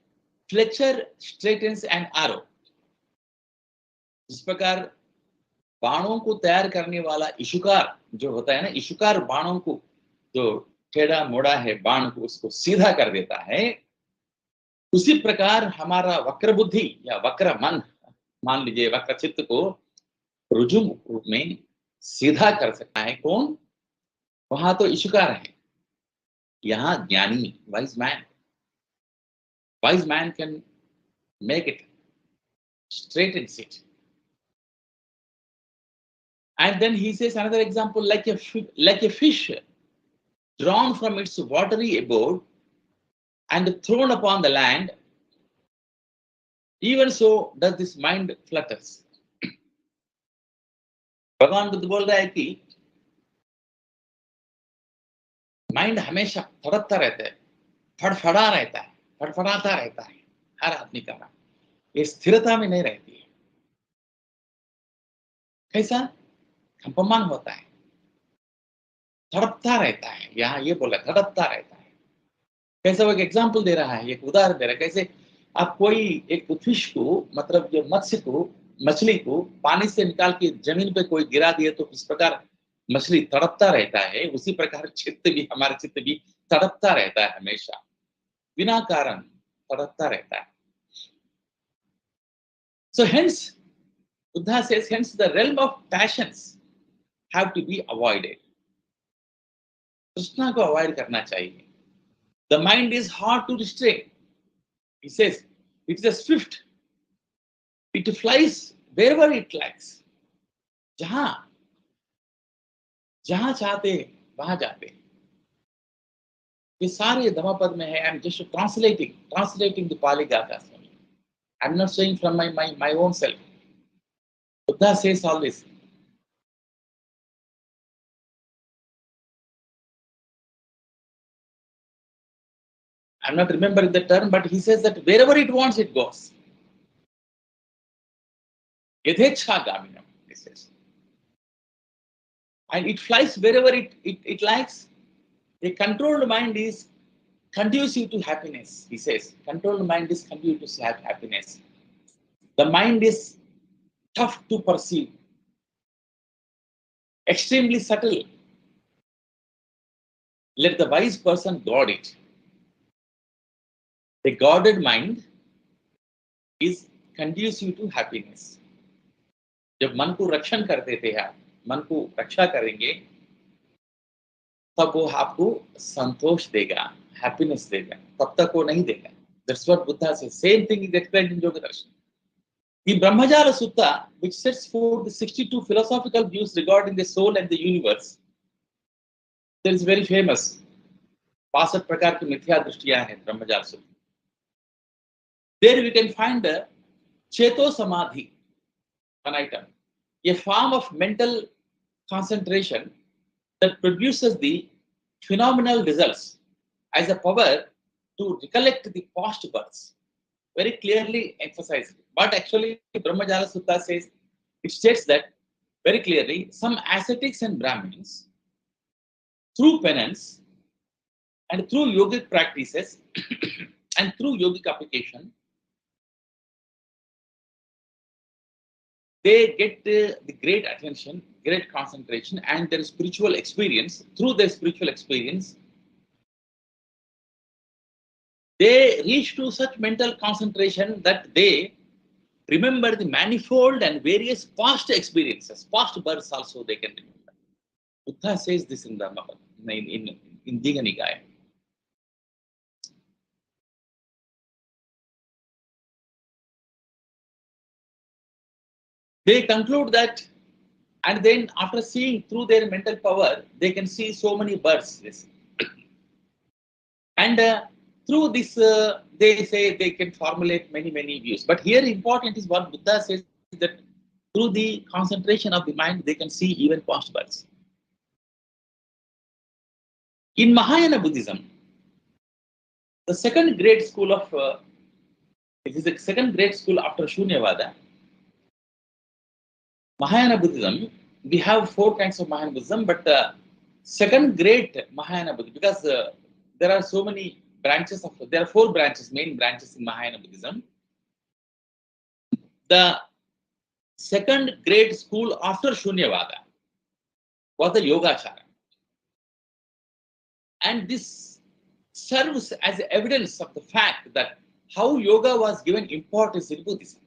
Fletcher straightens an arrow. इस प्रकार बाणों को तैयार करने वाला इशुकार जो होता है ना, इशुकार बाणों को जो टेढ़ा मोड़ा है बाण को उसको सीधा कर देता है, उसी प्रकार हमारा वक्र बुद्धि या वक्र मन, मान लीजिए वक्र चित्त को रुजु रूप में सीधा कर सकता है कौन? वहां तो इशुकार है, यहाँ ज्ञानी wise man can make it straighten it. And then he says another example, like a fish drawn from its watery abode and thrown upon the land, even so does this mind flutters. भगवान बुद्ध बोल रहा है कि mind हमेशा फड़कता रहता है, फड़फड़ाता रहता है हर आदमी का। ये स्थिरता में नहीं रहती है। कैसा? कंपमान होता है, तड़पता रहता है। यहाँ ये बोला तड़पता रहता है। कैसा? वो एक एग्जाम्पल दे रहा है, एक उदाहरण दे रहा है। कैसे आप कोई एक फिश को, मतलब जो मत्स्य को, मछली को पानी से निकाल के जमीन पे कोई गिरा दिए तो इस प्रकार मछली तड़पता रहता है, उसी प्रकार चित्त भी, हमारा चित्त भी तड़पता रहता है, हमेशा बिना कारण तड़पता रहता है। So hence, Buddha says, hence the realm of passions have to be avoided. तृष्णा को अवॉइड करना चाहिए। The mind is hard to restrain. He says, it is a swift. It flies wherever it likes. जहां चाहते वहां जाते। ये सारे धम्मपद में है। I am just translating the Pali Gathas. I am not saying from my own self. Buddha says all this. I am not remembering the term, but he says that wherever it wants, it goes. Yadhecha gaminam, he says. And it flies wherever it likes. A controlled mind is conducive to happiness, he says. Controlled mind is conducive to happiness. The mind is tough to perceive, extremely subtle. Let the wise person guard it. A guarded mind is conducive to happiness. जब मन को रक्षण कर देते हैं, मन को रक्षा करेंगे, तब वो आपको संतोष देगा, happiness देगा, तब तक वो नहीं देगा. That's what Buddha says. Same thing is explained in Yoga Darshan. In Brahmajala Sutta, which sets forth the 62 philosophical views regarding the soul and the universe, there is very famous 62 प्रकार की मिथ्या दृष्टियां हैं ब्रह्मजाल सूत्र. There we can find the Cheto Samadhi, an item, a form of mental concentration that produces the phenomenal results as a power to recollect the past births. Very clearly emphasized. But actually, Brahmajala Sutta says, it states that very clearly, some ascetics and Brahmins, through penance and through yogic practices and through yogic application, they get the great attention, great concentration, and their spiritual experience. Through their spiritual experience, they reach to such mental concentration that they remember the manifold and various past experiences, past births also they can remember. Buddha says this in Indic Nikaya. They conclude that, and then after seeing through their mental power, they can see so many births. And through this, they say they can formulate many views. But here important is what Buddha says, that through the concentration of the mind, they can see even past births. In Mahayana Buddhism, the second great school of it is the second great school after Shunyavada. Mahayana Buddhism, we have 4 kinds of Mahayana Buddhism, but the second great Mahayana Buddhism, because there are so many branches of, there are 4 branches, main branches in Mahayana Buddhism. The second great school after Shunyavada was the Yogacara. And this serves as evidence of the fact that how yoga was given importance in Buddhism.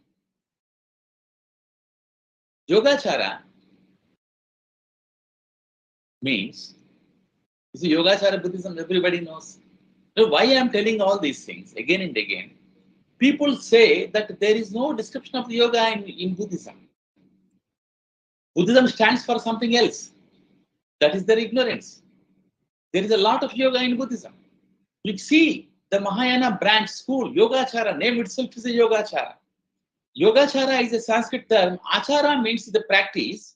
Yogacara means, you see, Yogacara Buddhism, everybody knows. Now, why I am telling all these things again and again? People say that there is no description of yoga in Buddhism. Buddhism stands for something else. That is their ignorance. There is a lot of yoga in Buddhism. You see, the Mahayana branch school, Yogacara, name itself is a Yogacara. Yogacara is a Sanskrit term. Achara means the practice,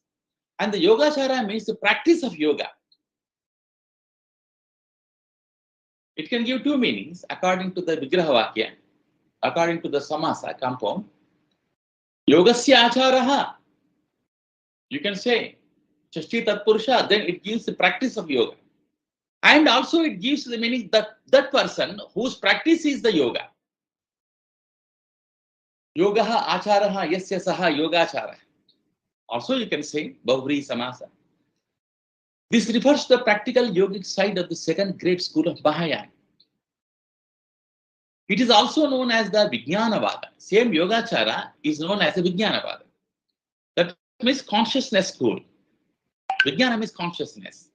and the Yogacara means the practice of yoga. It can give 2 meanings according to the Vigraha Vakya, according to the Samasa compound. Yogasya Acharaha. You can say Chashti Tatpurusha, then it gives the practice of yoga. And also it gives the meaning that that person whose practice is the yoga. Yogaha Acharaha Yasya Saha Yogachara. Also you can say Bahuvri Samasa. This refers to the practical yogic side of the second great school of Mahayana. It is also known as the Vijnanavada. Same Yogacara is known as the Vijnanavada. That means consciousness school. Vijnana means consciousness.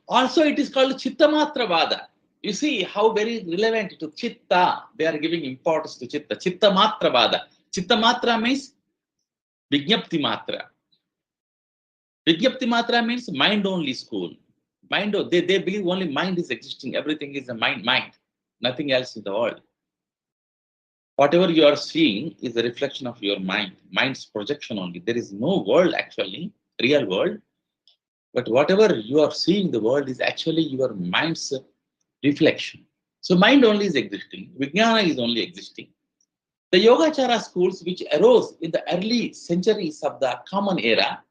Also it is called Chittamatravada. You see how very relevant to Chitta, they are giving importance to Chitta. Chittamatravada. Chittamatra means Vijnapti Matra. Vijnapti Matra means mind only school. Mind, they believe only mind is existing. Everything is a mind. Nothing else in the world. Whatever you are seeing is a reflection of your mind. Mind's projection only. There is no world actually, real world. But whatever you are seeing, the world is actually your mind's reflection. So mind only is existing. Vijnana is only existing. The Yogacara schools which arose in the early centuries of the Common Era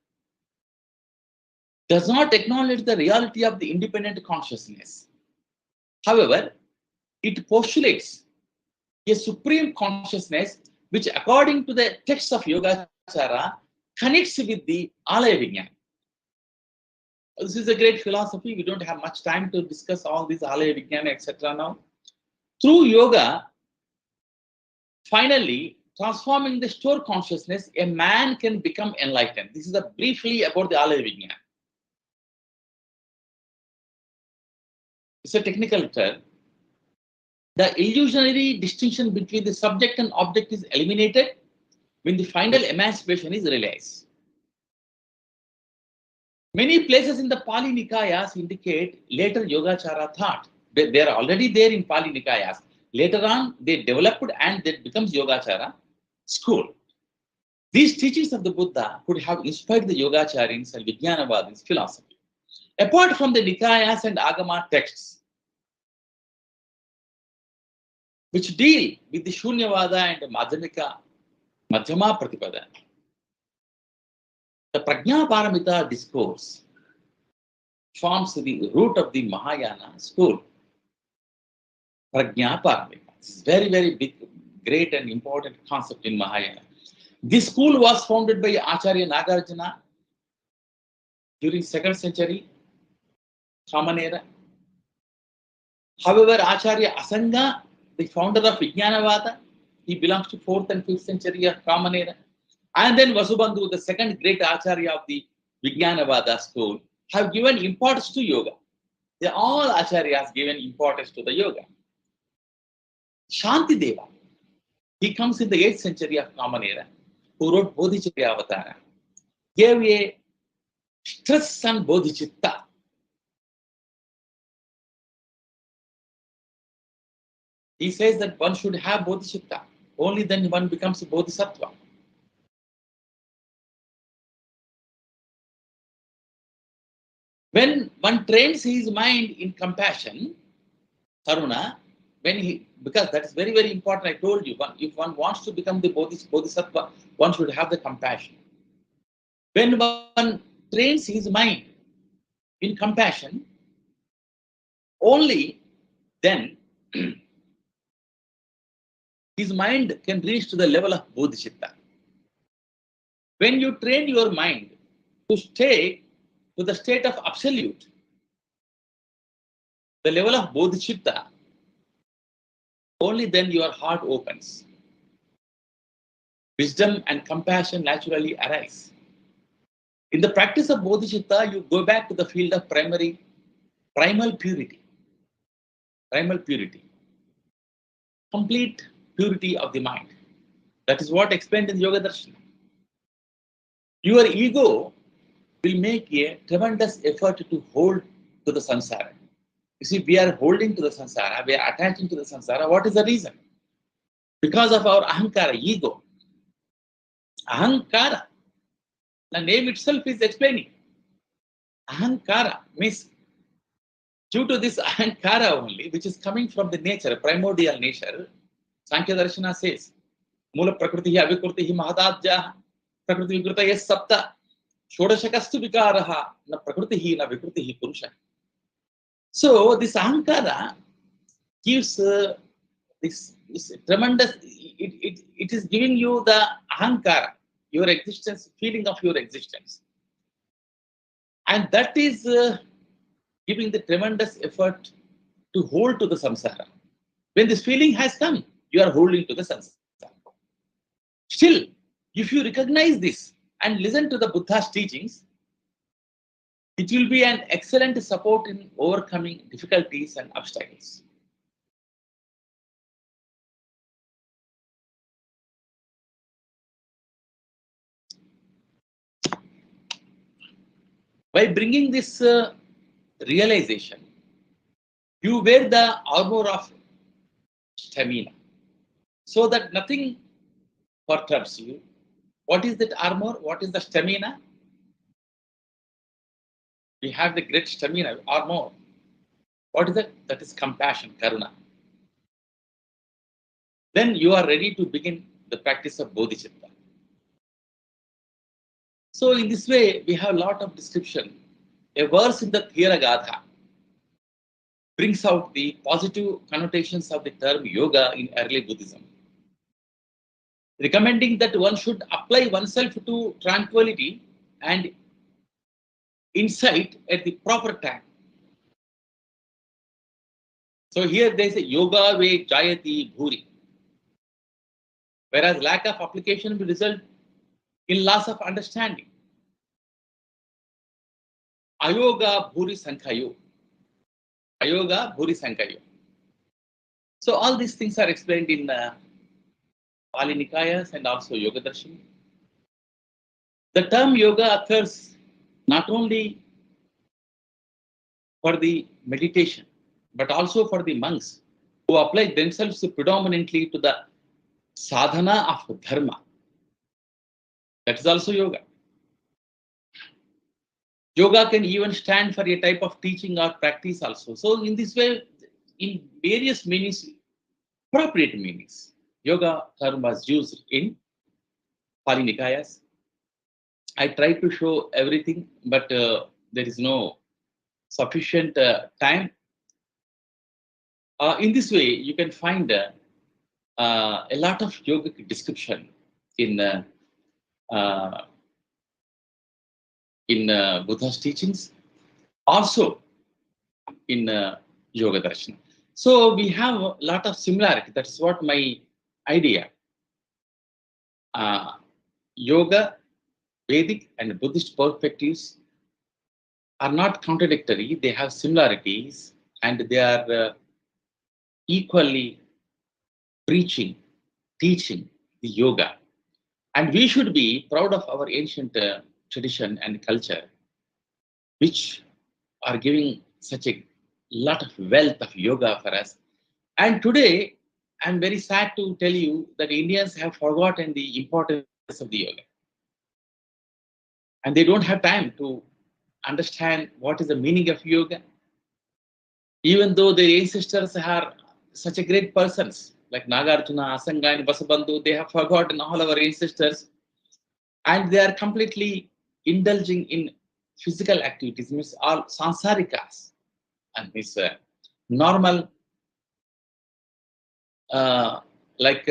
does not acknowledge the reality of the independent consciousness. However, it postulates a supreme consciousness which, according to the text of Yogacara, connects with the Alaya Vijnana. This is a great philosophy. We don't have much time to discuss all these Alaya Vijnana, etc. now. Through yoga, finally, transforming the stored consciousness, a man can become enlightened. This is briefly about the Alaya Vijnana. It's a technical term. The illusionary distinction between the subject and object is eliminated when the final emancipation is realized. Many places in the Pali Nikayas indicate later Yogacara thought. They are already there in Pali Nikayas. Later on, they developed and that becomes Yogacara school. These teachings of the Buddha could have inspired the Yogacharyans and Vijnanavadins philosophy. Apart from the Nikayas and Agama texts, which deal with the Shunyavada and Madhyama Pratipada, the Prajna Paramita discourse forms the root of the Mahayana school. Prajna Paramita. This is very, very big, great and important concept in Mahayana. This school was founded by Acharya Nagarjuna during 2nd century Common Era. However, Acharya Asanga, the founder of Vijnanavada, he belongs to 4th and 5th century of Common Era. And then Vasubandhu, the second great Acharya of the Vijnanavada school, have given importance to yoga. They all Acharyas given importance to the yoga. Shantideva, he comes in the 8th century of Common Era, who wrote Bodhicharya Avatara, gave a stress on Bodhicitta. He says that one should have Bodhicitta. Only then one becomes a Bodhisattva. When one trains his mind in compassion, karuna, because that is very, very important. I told you, if one wants to become the bodhisattva, one should have the compassion. When one trains his mind in compassion, only then his mind can reach to the level of bodhicitta. When you train your mind to stay to the state of absolute, the level of bodhicitta, only then your heart opens. Wisdom and compassion naturally arise. In the practice of bodhicitta, you go back to the field of primal purity. Primal purity. Complete purity of the mind. That is what explained in the Yoga Darshana. Your ego will make a tremendous effort to hold to the samsara. You see, we are holding to the samsara, we are attaching to the samsara. What is the reason? Because of our ahankara, ego. Ahankara, the name itself is explaining. Ahankara means due to this ahankara only, which is coming from the nature, primordial nature, Sankhya Darshana says, Mula Prakriti Avikurti Mahadadja, Prakriti Vikrita Yes Sapta, Shodashakastu Vikaraha, na Prakriti na Vikriti Purusha. So this ahankara gives this tremendous, it is giving you the ahankara, your existence, feeling of your existence. And that is giving the tremendous effort to hold to the samsara. When this feeling has come, you are holding to the samsara. Still, if you recognize this and listen to the Buddha's teachings, it will be an excellent support in overcoming difficulties and obstacles. By bringing this realization, you wear the armor of stamina, so that nothing perturbs you. What is that armor? What is the stamina? We have the great stamina, armor. What is that? That is compassion, karuna. Then you are ready to begin the practice of bodhicitta. So in this way, we have a lot of description. A verse in the Theragatha brings out the positive connotations of the term yoga in early Buddhism, recommending that one should apply oneself to tranquility and insight at the proper time. So here they say yoga ve jayati bhuri, whereas lack of application will result in loss of understanding. Ayoga bhuri sankhayo. Ayoga bhuri sankhayo. So all these things are explained in Pali Nikayas and also Yoga Darshana. The term yoga occurs not only for the meditation, but also for the monks who apply themselves predominantly to the sadhana of dharma. That is also yoga. Yoga can even stand for a type of teaching or practice also. So in this way, in various meanings, appropriate meanings, yoga term was used in Pali Nikayas. I tried to show everything, but there is no sufficient time. In this way, you can find a lot of yogic description in Buddha's teachings, also in Yoga Darshana. So we have a lot of similarity. That's what my idea. Yoga, Vedic and Buddhist perspectives are not contradictory. They have similarities and they are equally preaching, teaching the yoga. And we should be proud of our ancient tradition and culture, which are giving such a lot of wealth of yoga for us. And today, I'm very sad to tell you that Indians have forgotten the importance of the yoga. And they don't have time to understand what is the meaning of yoga. Even though their ancestors are such a great persons, like Nagarjuna, Asanga, and Basabandhu, they have forgotten all our ancestors, and they are completely indulging in physical activities, means all sansarikas, and this normal, like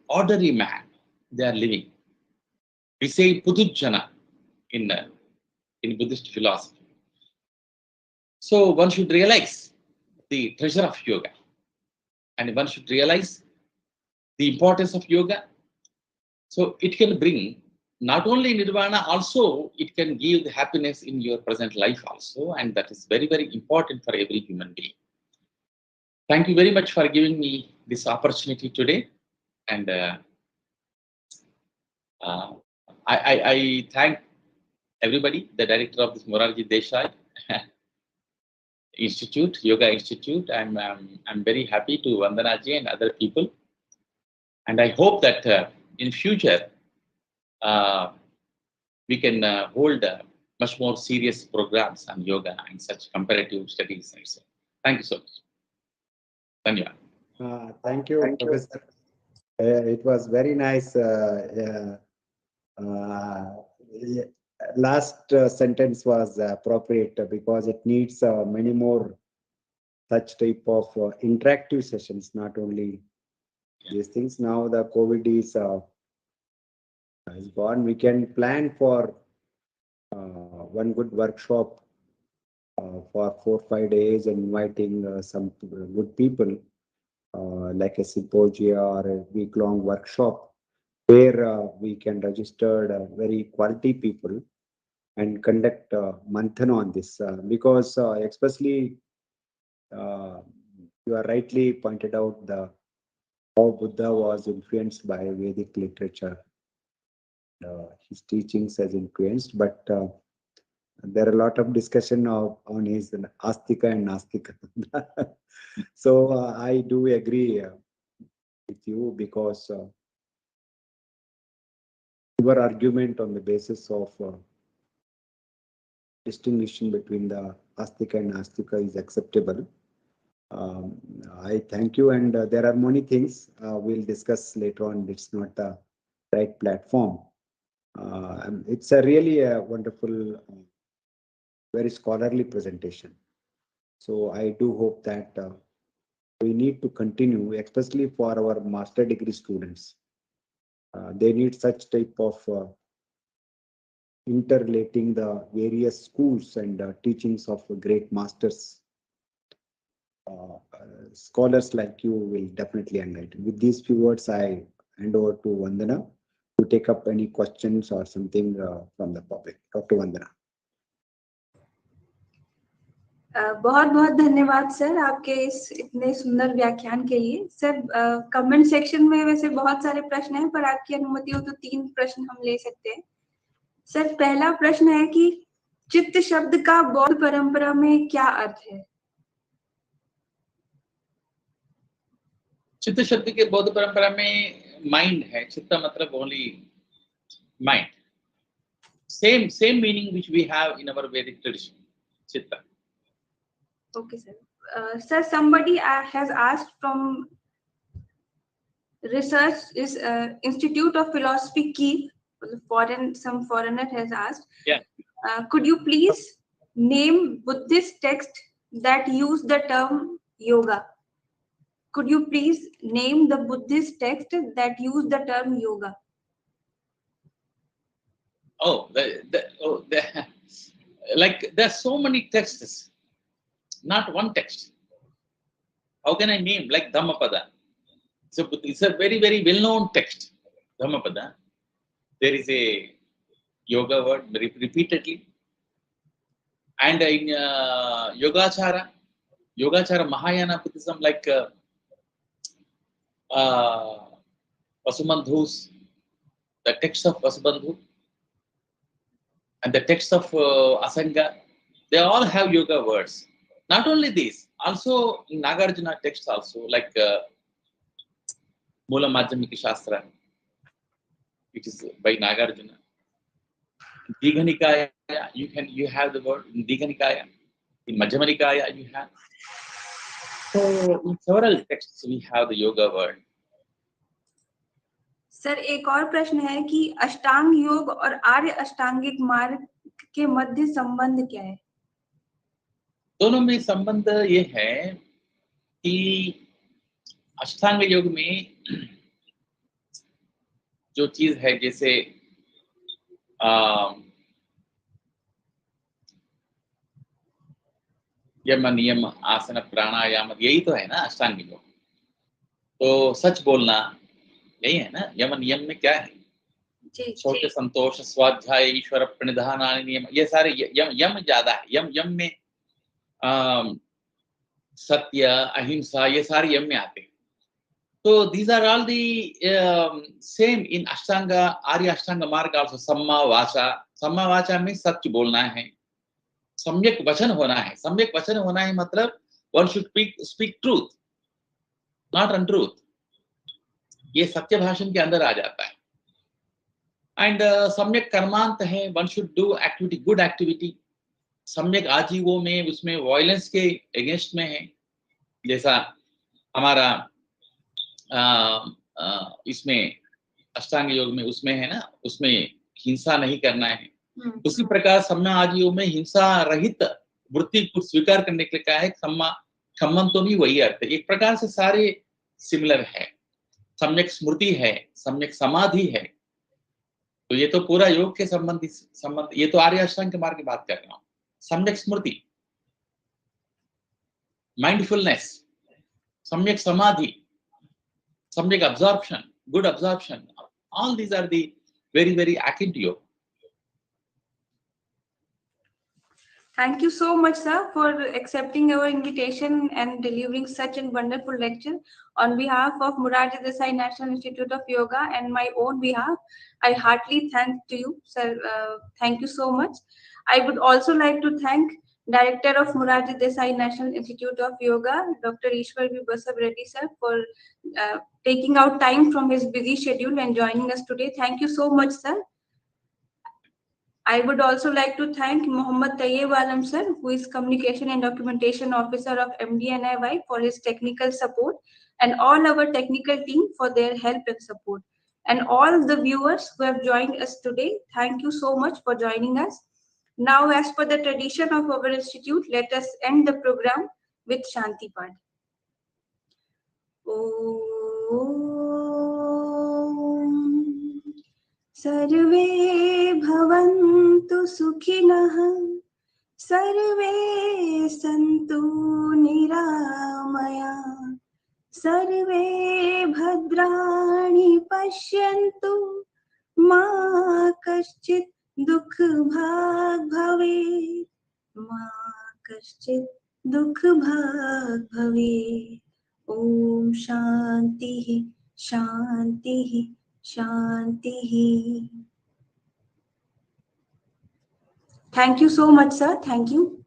ordinary man, they are living. We say Pudujjana in Buddhist philosophy. So one should realize the treasure of yoga, and one should realize the importance of yoga. So it can bring not only nirvana, also it can give the happiness in your present life also, and that is very, very important for every human being. Thank you very much for giving me this opportunity today, and I thank everybody, the director of this Morarji Desai Institute, Yoga Institute. I'm very happy to Vandanaji and other people, and I hope that in future we can hold much more serious programs on yoga and such comparative studies. Thank you so much. Dhanyavad. Thank you, Professor. It was very nice. Last sentence was appropriate because it needs many more such type of interactive sessions, not only these things. Now the COVID is gone. We can plan for one good workshop for 4 or 5 days, inviting some good people, like a symposia or a week-long workshop, where we can register very quality people and conduct manthan on this, because especially you are rightly pointed out how Buddha was influenced by Vedic literature. His teachings has influenced, but there are a lot of discussion on his astika and nastika. So I do agree with you, because your argument on the basis of distinction between the astika and nastika is acceptable. I thank you, and there are many things we'll discuss later on. It's not the right platform. It's a really wonderful, very scholarly presentation. So I do hope that we need to continue, especially for our master degree students. They need such type of interrelating the various schools and teachings of great masters. Scholars like you will definitely enlighten. With these few words, I hand over to Vandana to take up any questions or something from the public. Dr. Vandana. बहुत बहुत धन्यवाद sir आपके इस इतने सुंदर व्याख्यान के लिए। सर कमेंट सेक्शन में वैसे बहुत सारे प्रश्न हैं, पर आपकी अनुमति हो तो 3 प्रश्न हम ले सकते हैं। सर पहला प्रश्न है कि चित्त शब्द का बौद्ध परंपरा में क्या अर्थ है? चित्त शब्द के बौद्ध परंपरा में माइंड है। चित्त मतलब only mind. Same meaning which we have in our Vedic tradition. Chitta. Okay, sir. Sir, somebody has asked from research is Institute of Philosophy Kiev. Some foreigner has asked. Yeah. Could you please name Buddhist text that use the term yoga? Could you please name the Buddhist text that use the term yoga? Like there are so many texts, not one text. How can I name? Like Dhammapada. So it's a very, very well-known text, Dhammapada. There is a yoga word repeatedly. And in Yogacara Mahayana Buddhism, like Vasubandhu's, the text of Vasubandhu, and the text of Asanga, they all have yoga words. Not only these, also in Nagarjuna text also, like Mula Madhyamika Shastra, which is by Nagarjuna. Dighanikaya you have the word in Dika Nikaya, in Madhyama Nikaya you have. So in several texts we have the yoga word. Sir एक और प्रश्न है कि अष्टांग योग और आर्य अष्टांगिक मार्ग के मध्य संबंध क्या है? दोनों में संबंध ये है कि अष्टांग योग में जो चीज है जैसे यम नियम आसन प्राणायाम, यही तो है ना अष्टांग योग। तो सच बोलना यही है ना। यम नियम में क्या है? शौच संतोष स्वाध्याय ईश्वर प्रणिधान नियम, ये सारे यम ज्यादा है। यम में सत्य अहिंसा ये सारे यम में आते हैं। तो these are all the same in Ashtanga आर्य अष्टांग मार्ग आल्सो। सम्मा वाचा में सच बोलना है, सम्यक वचन होना है। सम्यक वचन होना है मतलब one should speak truth, not untruth. ये सत्य भाषण के अंदर आ जाता है। एंड सम्यक कर्मांत है, one should do activity, good activity. सम्यक आजीवों में उसमें वायलेंस के अगेंस्ट में है, जैसा हमारा इसमें अष्टांग योग में उसमें है ना, उसमें हिंसा नहीं करना है। उसी प्रकार सम्मा आजीवों में हिंसा रहित वृत्ति को स्वीकार करने के लिए कहा है। खम्मन तो भी वही अर्थ है। एक प्रकार से सारे सिमिलर है। सम्यक स्मृति है, सम्यक समाधि है। तो ये तो पूरा योग के संबंध, ये तो आर्य अष्टांग के मार्ग की बात कर रहा हूँ। सम्यक स्मृति, माइंडफुलनेस, सम्यक समाधि, सम्यक absorption, good absorption, all these are the very, very akin to yoga. Thank you so much, sir, for accepting our invitation and delivering such a wonderful lecture. On behalf of Morarji Desai National Institute of Yoga and my own behalf, I heartily thank to you, sir. Thank you so much. I would also like to thank Director of Morarji Desai National Institute of Yoga, Dr. Ishwar Basavaraddi, sir, for taking out time from his busy schedule and joining us today. Thank you so much, sir. I would also like to thank Mohammad Tayyib Alam, sir, who is Communication and Documentation Officer of MDNIY, for his technical support, and all our technical team for their help and support. And all the viewers who have joined us today, thank you so much for joining us. Now, as per the tradition of our institute, let us end the program with Shanti Pad. Om Sarve Bhavantu Sukhinah, Sarve Santu Niramaya, Sarve Bhadrani Pashyantu, Ma Kaschit Dukh Bhag Bhave, Ma Kaschit Dukh Bhag Bhave. Om Shanti Shanti Shanti. Thank you so much, sir. Thank you.